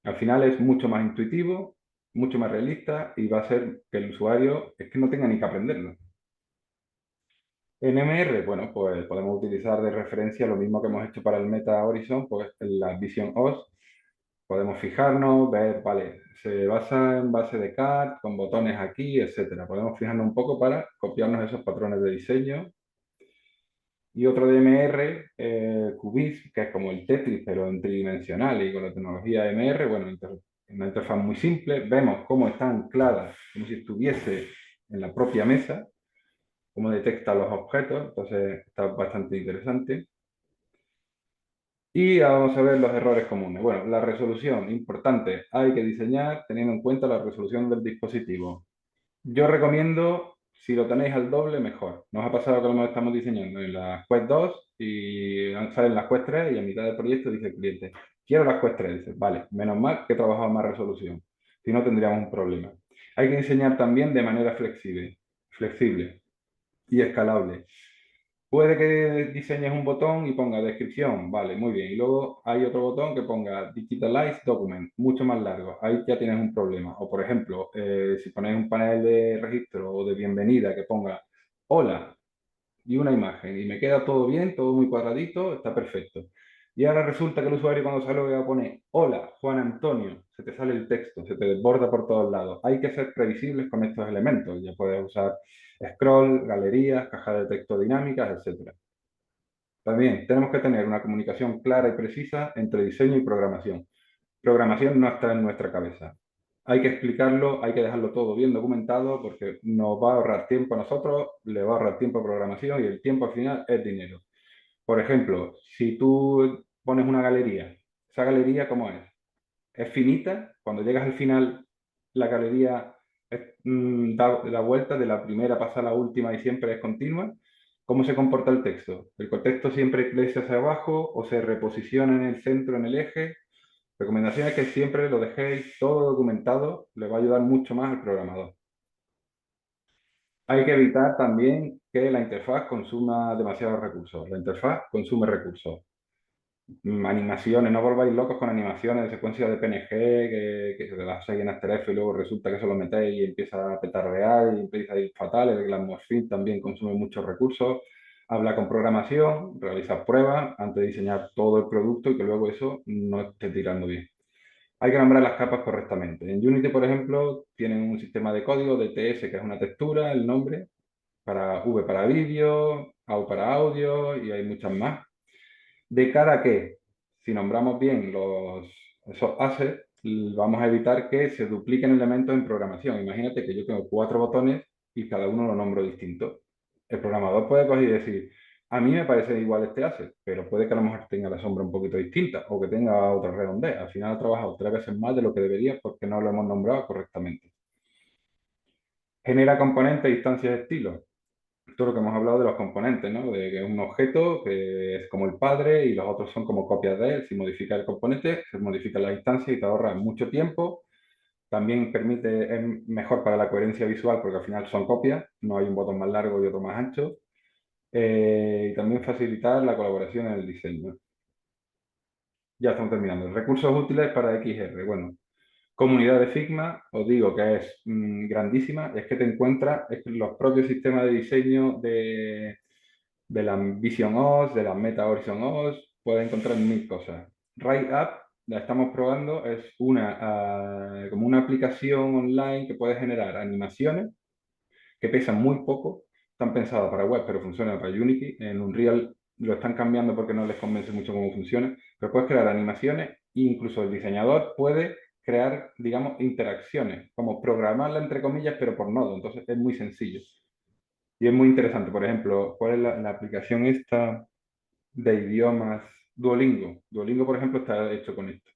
Al final es mucho más intuitivo, mucho más realista y va a ser que el usuario es que no tenga ni que aprenderlo. NMR, bueno, pues podemos utilizar de referencia lo mismo que hemos hecho para el Meta Horizon, pues en la Vision OS. Podemos fijarnos, ver, vale, se basa en base de CAD, con botones aquí, etcétera. Podemos fijarnos un poco para copiarnos esos patrones de diseño. Y otro DMR, Cubase, que es como el Tetris, pero en tridimensional y con la tecnología MR, bueno, una interfaz muy simple. Vemos cómo está anclada, como si estuviese en la propia mesa, cómo detecta los objetos, entonces está bastante interesante. Y vamos a ver los errores comunes. Bueno, la resolución, importante, hay que diseñar teniendo en cuenta la resolución del dispositivo. Yo recomiendo, si lo tenéis al doble, mejor. Nos ha pasado que lo estamos diseñando en la Quest 2 y salen las Quest 3 y a mitad del proyecto dice el cliente, quiero las Quest 3. Dice, vale, menos mal que he trabajado más resolución. Si no, tendríamos un problema. Hay que diseñar también de manera flexible y escalable. Puede que diseñes un botón y ponga descripción, vale, muy bien. Y luego hay otro botón que ponga Digitalize Document, mucho más largo. Ahí ya tienes un problema. O por ejemplo, si pones un panel de registro o de bienvenida que ponga hola y una imagen y me queda todo bien, todo muy cuadradito, está perfecto. Y ahora resulta que el usuario cuando sale va a poner hola, Juan Antonio, se te sale el texto, se te desborda por todos lados. Hay que ser previsibles con estos elementos. Ya puedes usar scroll, galerías, cajas de texto dinámicas, etcétera. También tenemos que tener una comunicación clara y precisa entre diseño y programación. Programación no está en nuestra cabeza. Hay que explicarlo, hay que dejarlo todo bien documentado porque nos va a ahorrar tiempo a nosotros, le va a ahorrar tiempo a programación y el tiempo al final es dinero. Por ejemplo, si tú pones una galería, ¿esa galería cómo es? ¿Es finita? Cuando llegas al final, la galería da vuelta de la primera pasa a la última y siempre es continua. ¿Cómo se comporta el texto? ¿El contexto siempre crece hacia abajo o se reposiciona en el centro, en el eje? Recomendación es que siempre lo dejéis todo documentado, le va a ayudar mucho más al programador. Hay que evitar también que la interfaz consuma demasiados recursos. La interfaz consume recursos. Animaciones, no volváis locos con animaciones de secuencias de PNG que se las hacéis en After Effects y luego resulta que eso lo metéis y empieza a petardear y empieza a ir fatal. El Glamosfin también consume muchos recursos. Habla con programación, realiza pruebas antes de diseñar todo el producto y que luego eso no esté tirando bien. Hay que nombrar las capas correctamente. En Unity, por ejemplo, tienen un sistema de código de TS, que es una textura, el nombre, para V para vídeo, AU para audio y hay muchas más. De cara a que, si nombramos bien esos assets, vamos a evitar que se dupliquen elementos en programación. Imagínate que yo tengo 4 botones y cada uno lo nombro distinto. El programador puede coger y decir, a mí me parece igual este asset, pero puede que a lo mejor tenga la sombra un poquito distinta o que tenga otra redondez. Al final ha trabajado 3 veces más de lo que debería porque no lo hemos nombrado correctamente. Genera componentes e instancias de estilo todo lo que hemos hablado de los componentes, ¿no? De que es un objeto que es como el padre y los otros son como copias de él. Si modifica el componente, se modifica la instancia y te ahorra mucho tiempo. También permite, es mejor para la coherencia visual porque al final son copias, no hay un botón más largo y otro más ancho. Y también facilitar la colaboración en el diseño. Ya estamos terminando. Recursos útiles para XR. Bueno, comunidad de Figma, os digo que es grandísima, es que te encuentras es que los propios sistemas de diseño de la Vision OS, de la Meta Horizon OS, puedes encontrar mil cosas. Ride App, la estamos probando, es como una aplicación online que puede generar animaciones que pesan muy poco, están pensadas para web, pero funcionan para Unity. En Unreal lo están cambiando porque no les convence mucho cómo funciona, pero puedes crear animaciones e incluso el diseñador puede crear, digamos, interacciones, como programarla entre comillas, pero por nodo, entonces es muy sencillo. Y es muy interesante, por ejemplo, ¿cuál es la aplicación esta de idiomas? Duolingo. Duolingo, por ejemplo, está hecho con esto.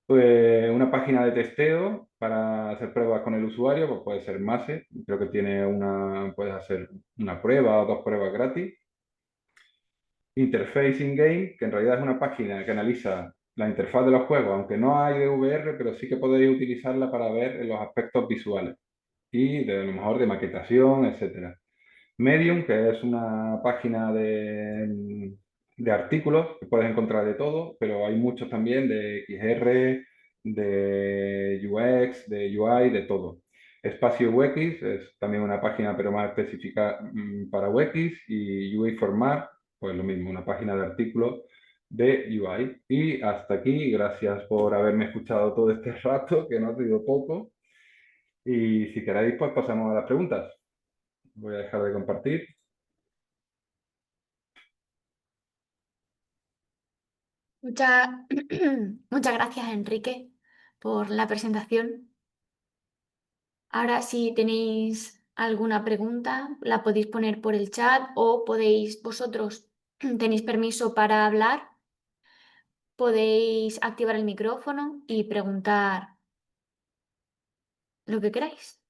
Pues una página de testeo para hacer pruebas con el usuario, pues puede ser Mase, creo que tiene puedes hacer una prueba o dos pruebas gratis. Interface in-game, que en realidad es una página que analiza la interfaz de los juegos, aunque no hay de VR, pero sí que podéis utilizarla para ver los aspectos visuales y de, a lo mejor de maquetación, etcétera. Medium, que es una página de artículos, que puedes encontrar de todo, pero hay muchos también de XR, de UX, de UI, de todo. Espacio UX es también una página, pero más específica para UX, y UI Format, pues lo mismo, una página de artículos de UI. Y hasta aquí, gracias por haberme escuchado todo este rato, que no ha sido poco. Y si queréis, pues pasamos a las preguntas. Voy a dejar de compartir. Muchas, muchas gracias, Enrique, por la presentación. Ahora, si tenéis alguna pregunta, la podéis poner por el chat o podéis vosotros, tenéis permiso para hablar, podéis activar el micrófono y preguntar lo que queráis.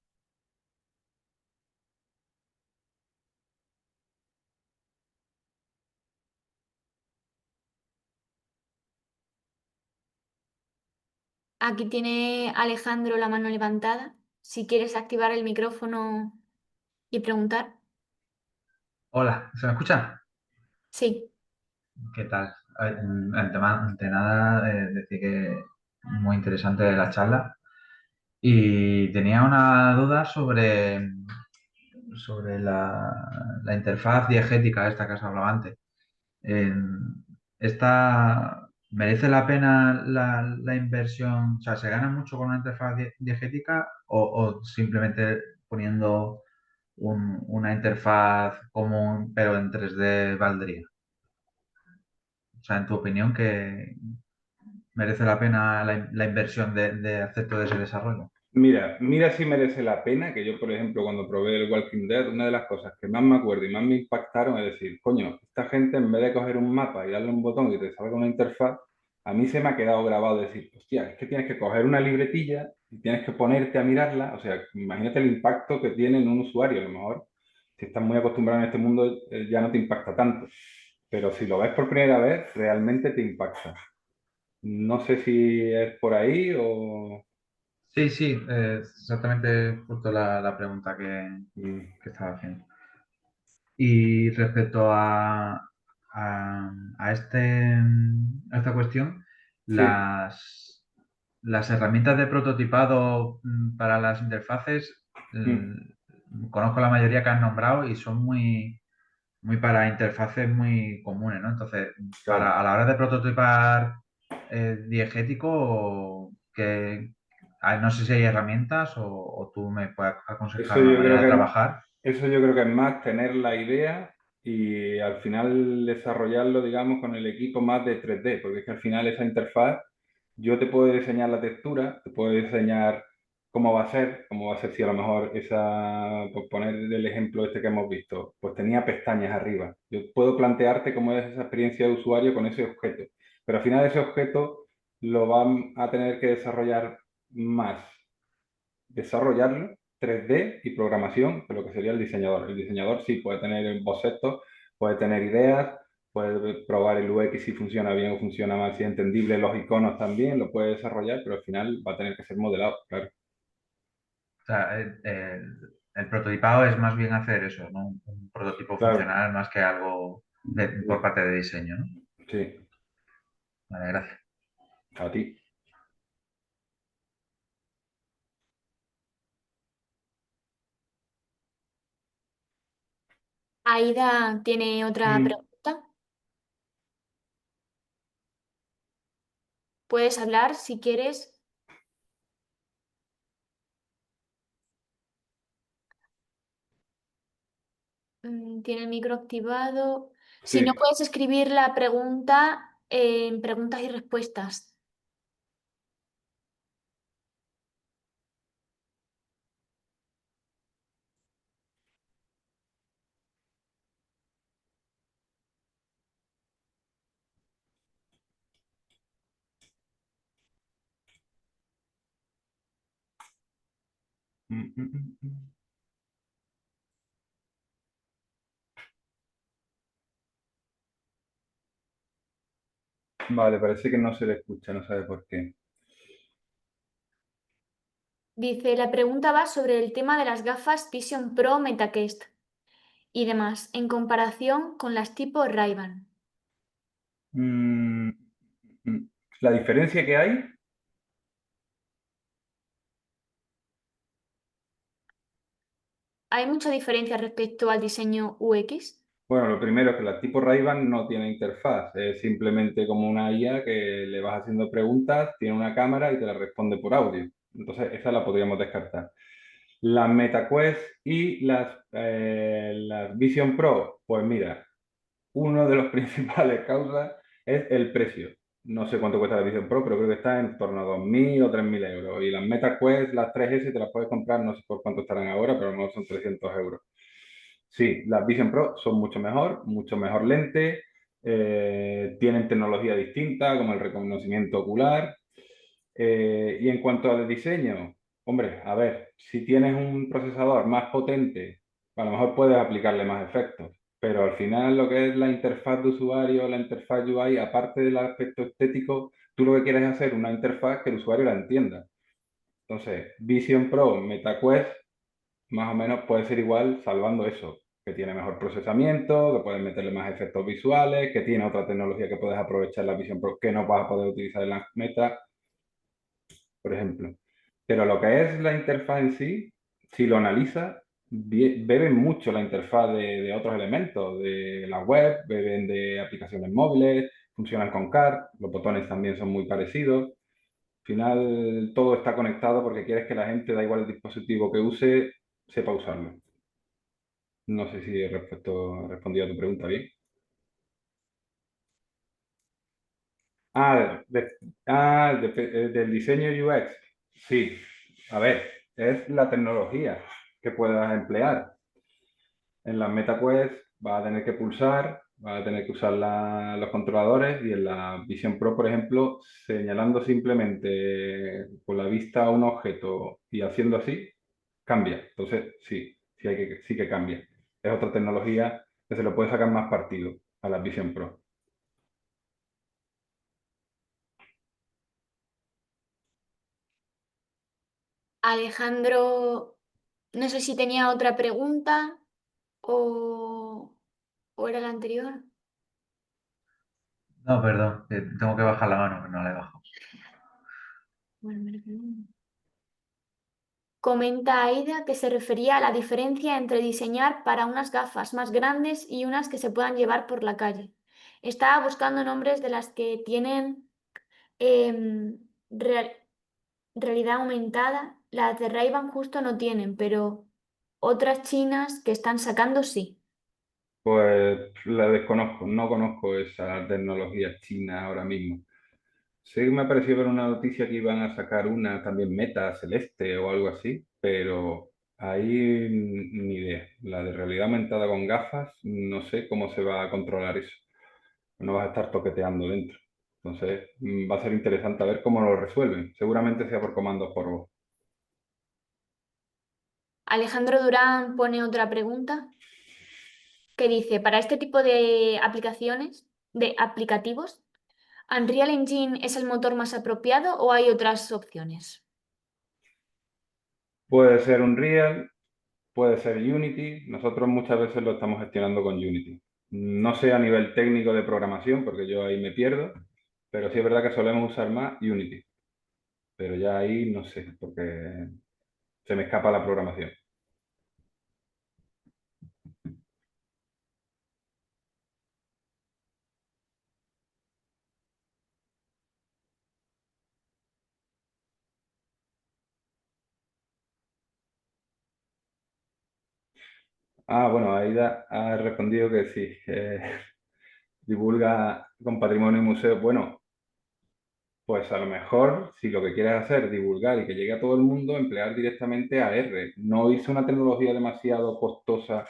Aquí tiene Alejandro la mano levantada. Si quieres activar el micrófono y preguntar. Hola, ¿se me escucha? Sí. ¿Qué tal? Ante nada, decir que muy interesante la charla y tenía una duda sobre la interfaz diegética esta que has hablado antes. Eh, ¿Merece la pena la inversión? O sea, ¿se gana mucho con una interfaz diegética o simplemente poniendo una interfaz común pero en 3D valdría? O sea, en tu opinión, ¿que merece la pena la inversión de hacer todo ese desarrollo? Mira si merece la pena, que yo, por ejemplo, cuando probé el Walking Dead, una de las cosas que más me acuerdo y más me impactaron es decir, coño, esta gente en vez de coger un mapa y darle un botón y te salga una interfaz, a mí se me ha quedado grabado decir, hostia, es que tienes que coger una libretilla y tienes que ponerte a mirarla, o sea, imagínate el impacto que tiene en un usuario, a lo mejor, si estás muy acostumbrado en este mundo, ya no te impacta tanto, pero si lo ves por primera vez, realmente te impacta. No sé si es por ahí o... Sí, sí, exactamente justo la pregunta Mm, que estaba haciendo. Y respecto a esta cuestión, sí. las herramientas de prototipado para las interfaces, Mm. conozco la mayoría que has nombrado y son muy para interfaces muy comunes, ¿no? Entonces, Claro, a la hora de prototipar diegético, no sé si hay herramientas o tú me puedes eso aconsejar una yo creo manera de que trabajar. eso yo creo que es más tener la idea y al final desarrollarlo, digamos, con el equipo más de 3D, porque es que al final esa interfaz yo te puedo diseñar la textura, te puedo diseñar cómo va a ser si a lo mejor esa, por poner el ejemplo este que hemos visto, pues tenía pestañas arriba. Yo puedo plantearte cómo es esa experiencia de usuario con ese objeto, pero al final ese objeto lo van a tener que desarrollar más desarrollarlo, 3D y programación, que lo que sería el diseñador. El diseñador sí puede tener bocetos, puede tener ideas, puede probar el UX si funciona bien o funciona mal, si es entendible, los iconos también, lo puede desarrollar, pero al final va a tener que ser modelado, claro. O sea, el prototipado es más bien hacer eso, ¿no? Un prototipo Claro, funcional más que algo por parte de diseño, ¿no? sí, Vale, gracias. a ti. Aida tiene otra Mm, pregunta. Puedes hablar si quieres. Tiene el micro activado. Si no, sí, puedes escribir la pregunta en preguntas y respuestas. Vale, parece que no se le escucha, no sabe por qué. Dice, la pregunta va sobre el tema de las gafas Vision Pro MetaQuest y demás, en comparación con las tipo Ray-Ban. Mm, mm. La diferencia que hay, ¿Hay mucha diferencia respecto al diseño UX? bueno, lo primero es que la tipo Ray-Ban no tiene interfaz, es simplemente como una IA que le vas haciendo preguntas, tiene una cámara y te la responde por audio. Entonces, esa la podríamos descartar. Las MetaQuest y las Vision Pro, pues mira, uno de los principales causas es el precio. No sé cuánto cuesta la Vision Pro, pero creo que está en torno a 2.000 o 3.000 euros. Y las MetaQuest, las 3S, te las puedes comprar, no sé por cuánto estarán ahora, pero a lo mejor son 300 euros. Sí, las Vision Pro son mucho mejor lente, tienen tecnología distinta como el reconocimiento ocular. Y en cuanto al diseño, hombre, a ver, si tienes un procesador más potente, a lo mejor puedes aplicarle más efectos, pero al final lo que es la interfaz de usuario, la interfaz UI, aparte del aspecto estético, tú lo que quieres es hacer una interfaz que el usuario la entienda. Entonces, Vision Pro, MetaQuest, más o menos puede ser igual, salvando eso, que tiene mejor procesamiento, que puedes meterle más efectos visuales, que tiene otra tecnología que puedes aprovechar en la Vision Pro que no vas a poder utilizar en la Meta, por ejemplo. Pero lo que es la interfaz en sí, si lo analizas, beben mucho la interfaz de otros elementos, de la web, beben de aplicaciones móviles, funcionan con CAR, los botones también son muy parecidos. Al final todo está conectado porque quieres que la gente, da igual el dispositivo que use, sepa usarlo. No sé si he respondido a tu pregunta bien. Ah, del diseño UX. Sí, a ver, es la tecnología que puedas emplear. En las MetaQuest vas a tener que pulsar, vas a tener que usar los controladores y en la Vision Pro, por ejemplo, señalando simplemente con la vista a un objeto y haciendo así, cambia. Entonces, sí, sí que cambia. Es otra tecnología que se le puede sacar más partido a la Vision Pro. Alejandro, no sé si tenía otra pregunta o, o era la anterior. No, perdón, que tengo que bajar la mano, que no la he bajado. Bueno, comenta Aida que se refería a la diferencia entre diseñar para unas gafas más grandes y unas que se puedan llevar por la calle. Estaba buscando nombres de las que tienen em, real- realidad aumentada. Las de Ray-Ban justo no tienen, pero otras chinas que están sacando sí. Pues la desconozco, no conozco esa tecnología china ahora mismo. Sí que me ha parecido ver una noticia que iban a sacar una también Meta Celeste o algo así, pero ahí ni idea. La de realidad aumentada con gafas, no sé cómo se va a controlar eso. No vas a estar toqueteando dentro. Entonces, va a ser interesante a ver cómo lo resuelven. Seguramente sea por comandos por voz. Alejandro Durán pone otra pregunta que dice, para este tipo de aplicaciones, de aplicativos, ¿Unreal Engine es el motor más apropiado o hay otras opciones? Puede ser Unreal, puede ser Unity. Nosotros muchas veces lo estamos gestionando con Unity. No sé a nivel técnico de programación, porque yo ahí me pierdo, pero sí es verdad que solemos usar más Unity. Pero ya ahí no sé, porque se me escapa la programación. Ah, bueno, Aida ha respondido que sí, divulga con patrimonio y museo. Bueno, pues a lo mejor, si lo que quieres hacer es divulgar y que llegue a todo el mundo, emplear directamente AR. No irse una tecnología demasiado costosa,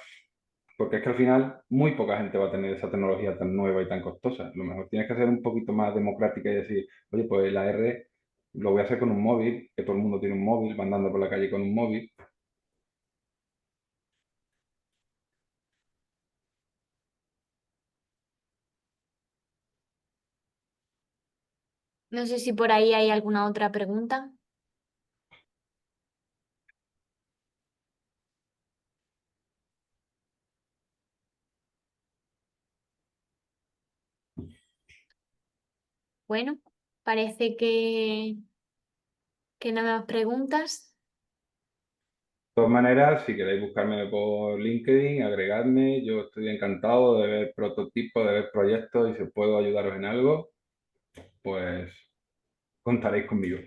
porque es que al final muy poca gente va a tener esa tecnología tan nueva y tan costosa. Lo mejor tienes que ser un poquito más democrática y decir, oye, pues el AR lo voy a hacer con un móvil, que todo el mundo tiene un móvil, va andando por la calle con un móvil. No sé si por ahí hay alguna otra pregunta. Bueno, parece que no me más preguntas. De todas maneras, si queréis buscarme por LinkedIn, agregadme, yo estoy encantado de ver prototipos, de ver proyectos y si puedo ayudaros en algo, pues contaréis conmigo.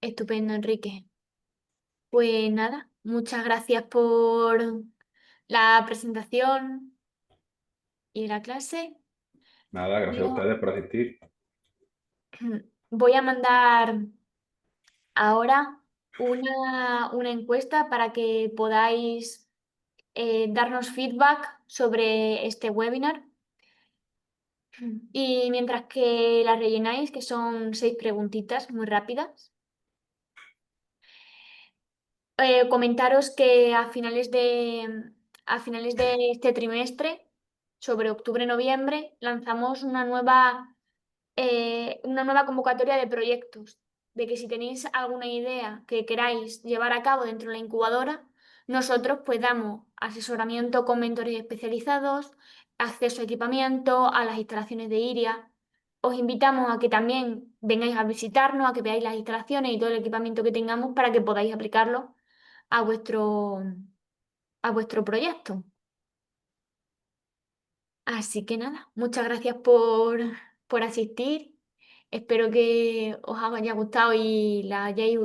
Estupendo, Enrique. Pues nada, muchas gracias por la presentación y la clase. Nada, gracias a Yo ustedes por asistir. voy a mandar ahora una encuesta para que podáis darnos feedback sobre este webinar. Y mientras que la rellenáis, que son 6 preguntitas muy rápidas, comentaros que a finales de este trimestre, sobre octubre-noviembre, lanzamos una nueva convocatoria de proyectos, de que si tenéis alguna idea que queráis llevar a cabo dentro de la incubadora, nosotros pues damos asesoramiento con mentores especializados, acceso a equipamiento, a las instalaciones de IRIA. Os invitamos a que también vengáis a visitarnos, a que veáis las instalaciones y todo el equipamiento que tengamos para que podáis aplicarlo a vuestro proyecto. Así que nada, muchas gracias por asistir. Espero que os haya gustado y la hayáis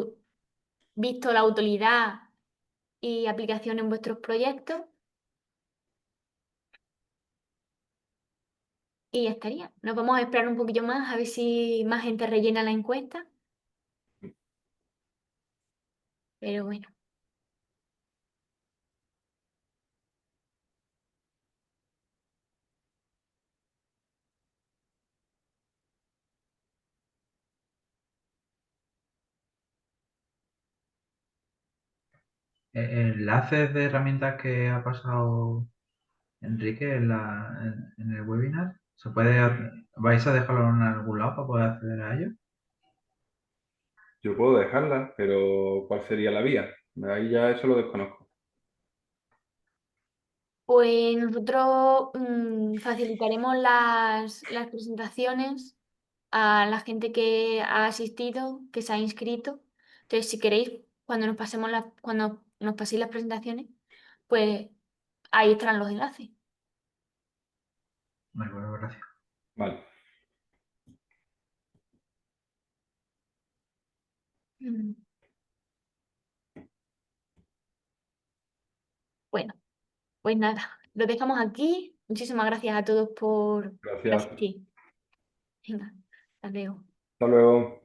visto la utilidad y aplicación en vuestros proyectos. Y ya estaría. Nos vamos a esperar un poquillo más a ver si más gente rellena la encuesta. Pero bueno, Enlaces de herramientas que ha pasado Enrique en el webinar, ¿vais a dejarlo en algún lado para poder acceder a ello? Yo puedo dejarla, pero ¿cuál sería la vía? Ahí ya eso lo desconozco. pues nosotros facilitaremos las presentaciones a la gente que ha asistido, que se ha inscrito. Entonces, si queréis, cuando nos paséis las presentaciones, pues ahí estarán los enlaces. De acuerdo, gracias. Vale. Mm, Bueno, pues nada, lo dejamos aquí. Muchísimas gracias a todos por Gracias. asistir. Venga, hasta luego. Hasta luego.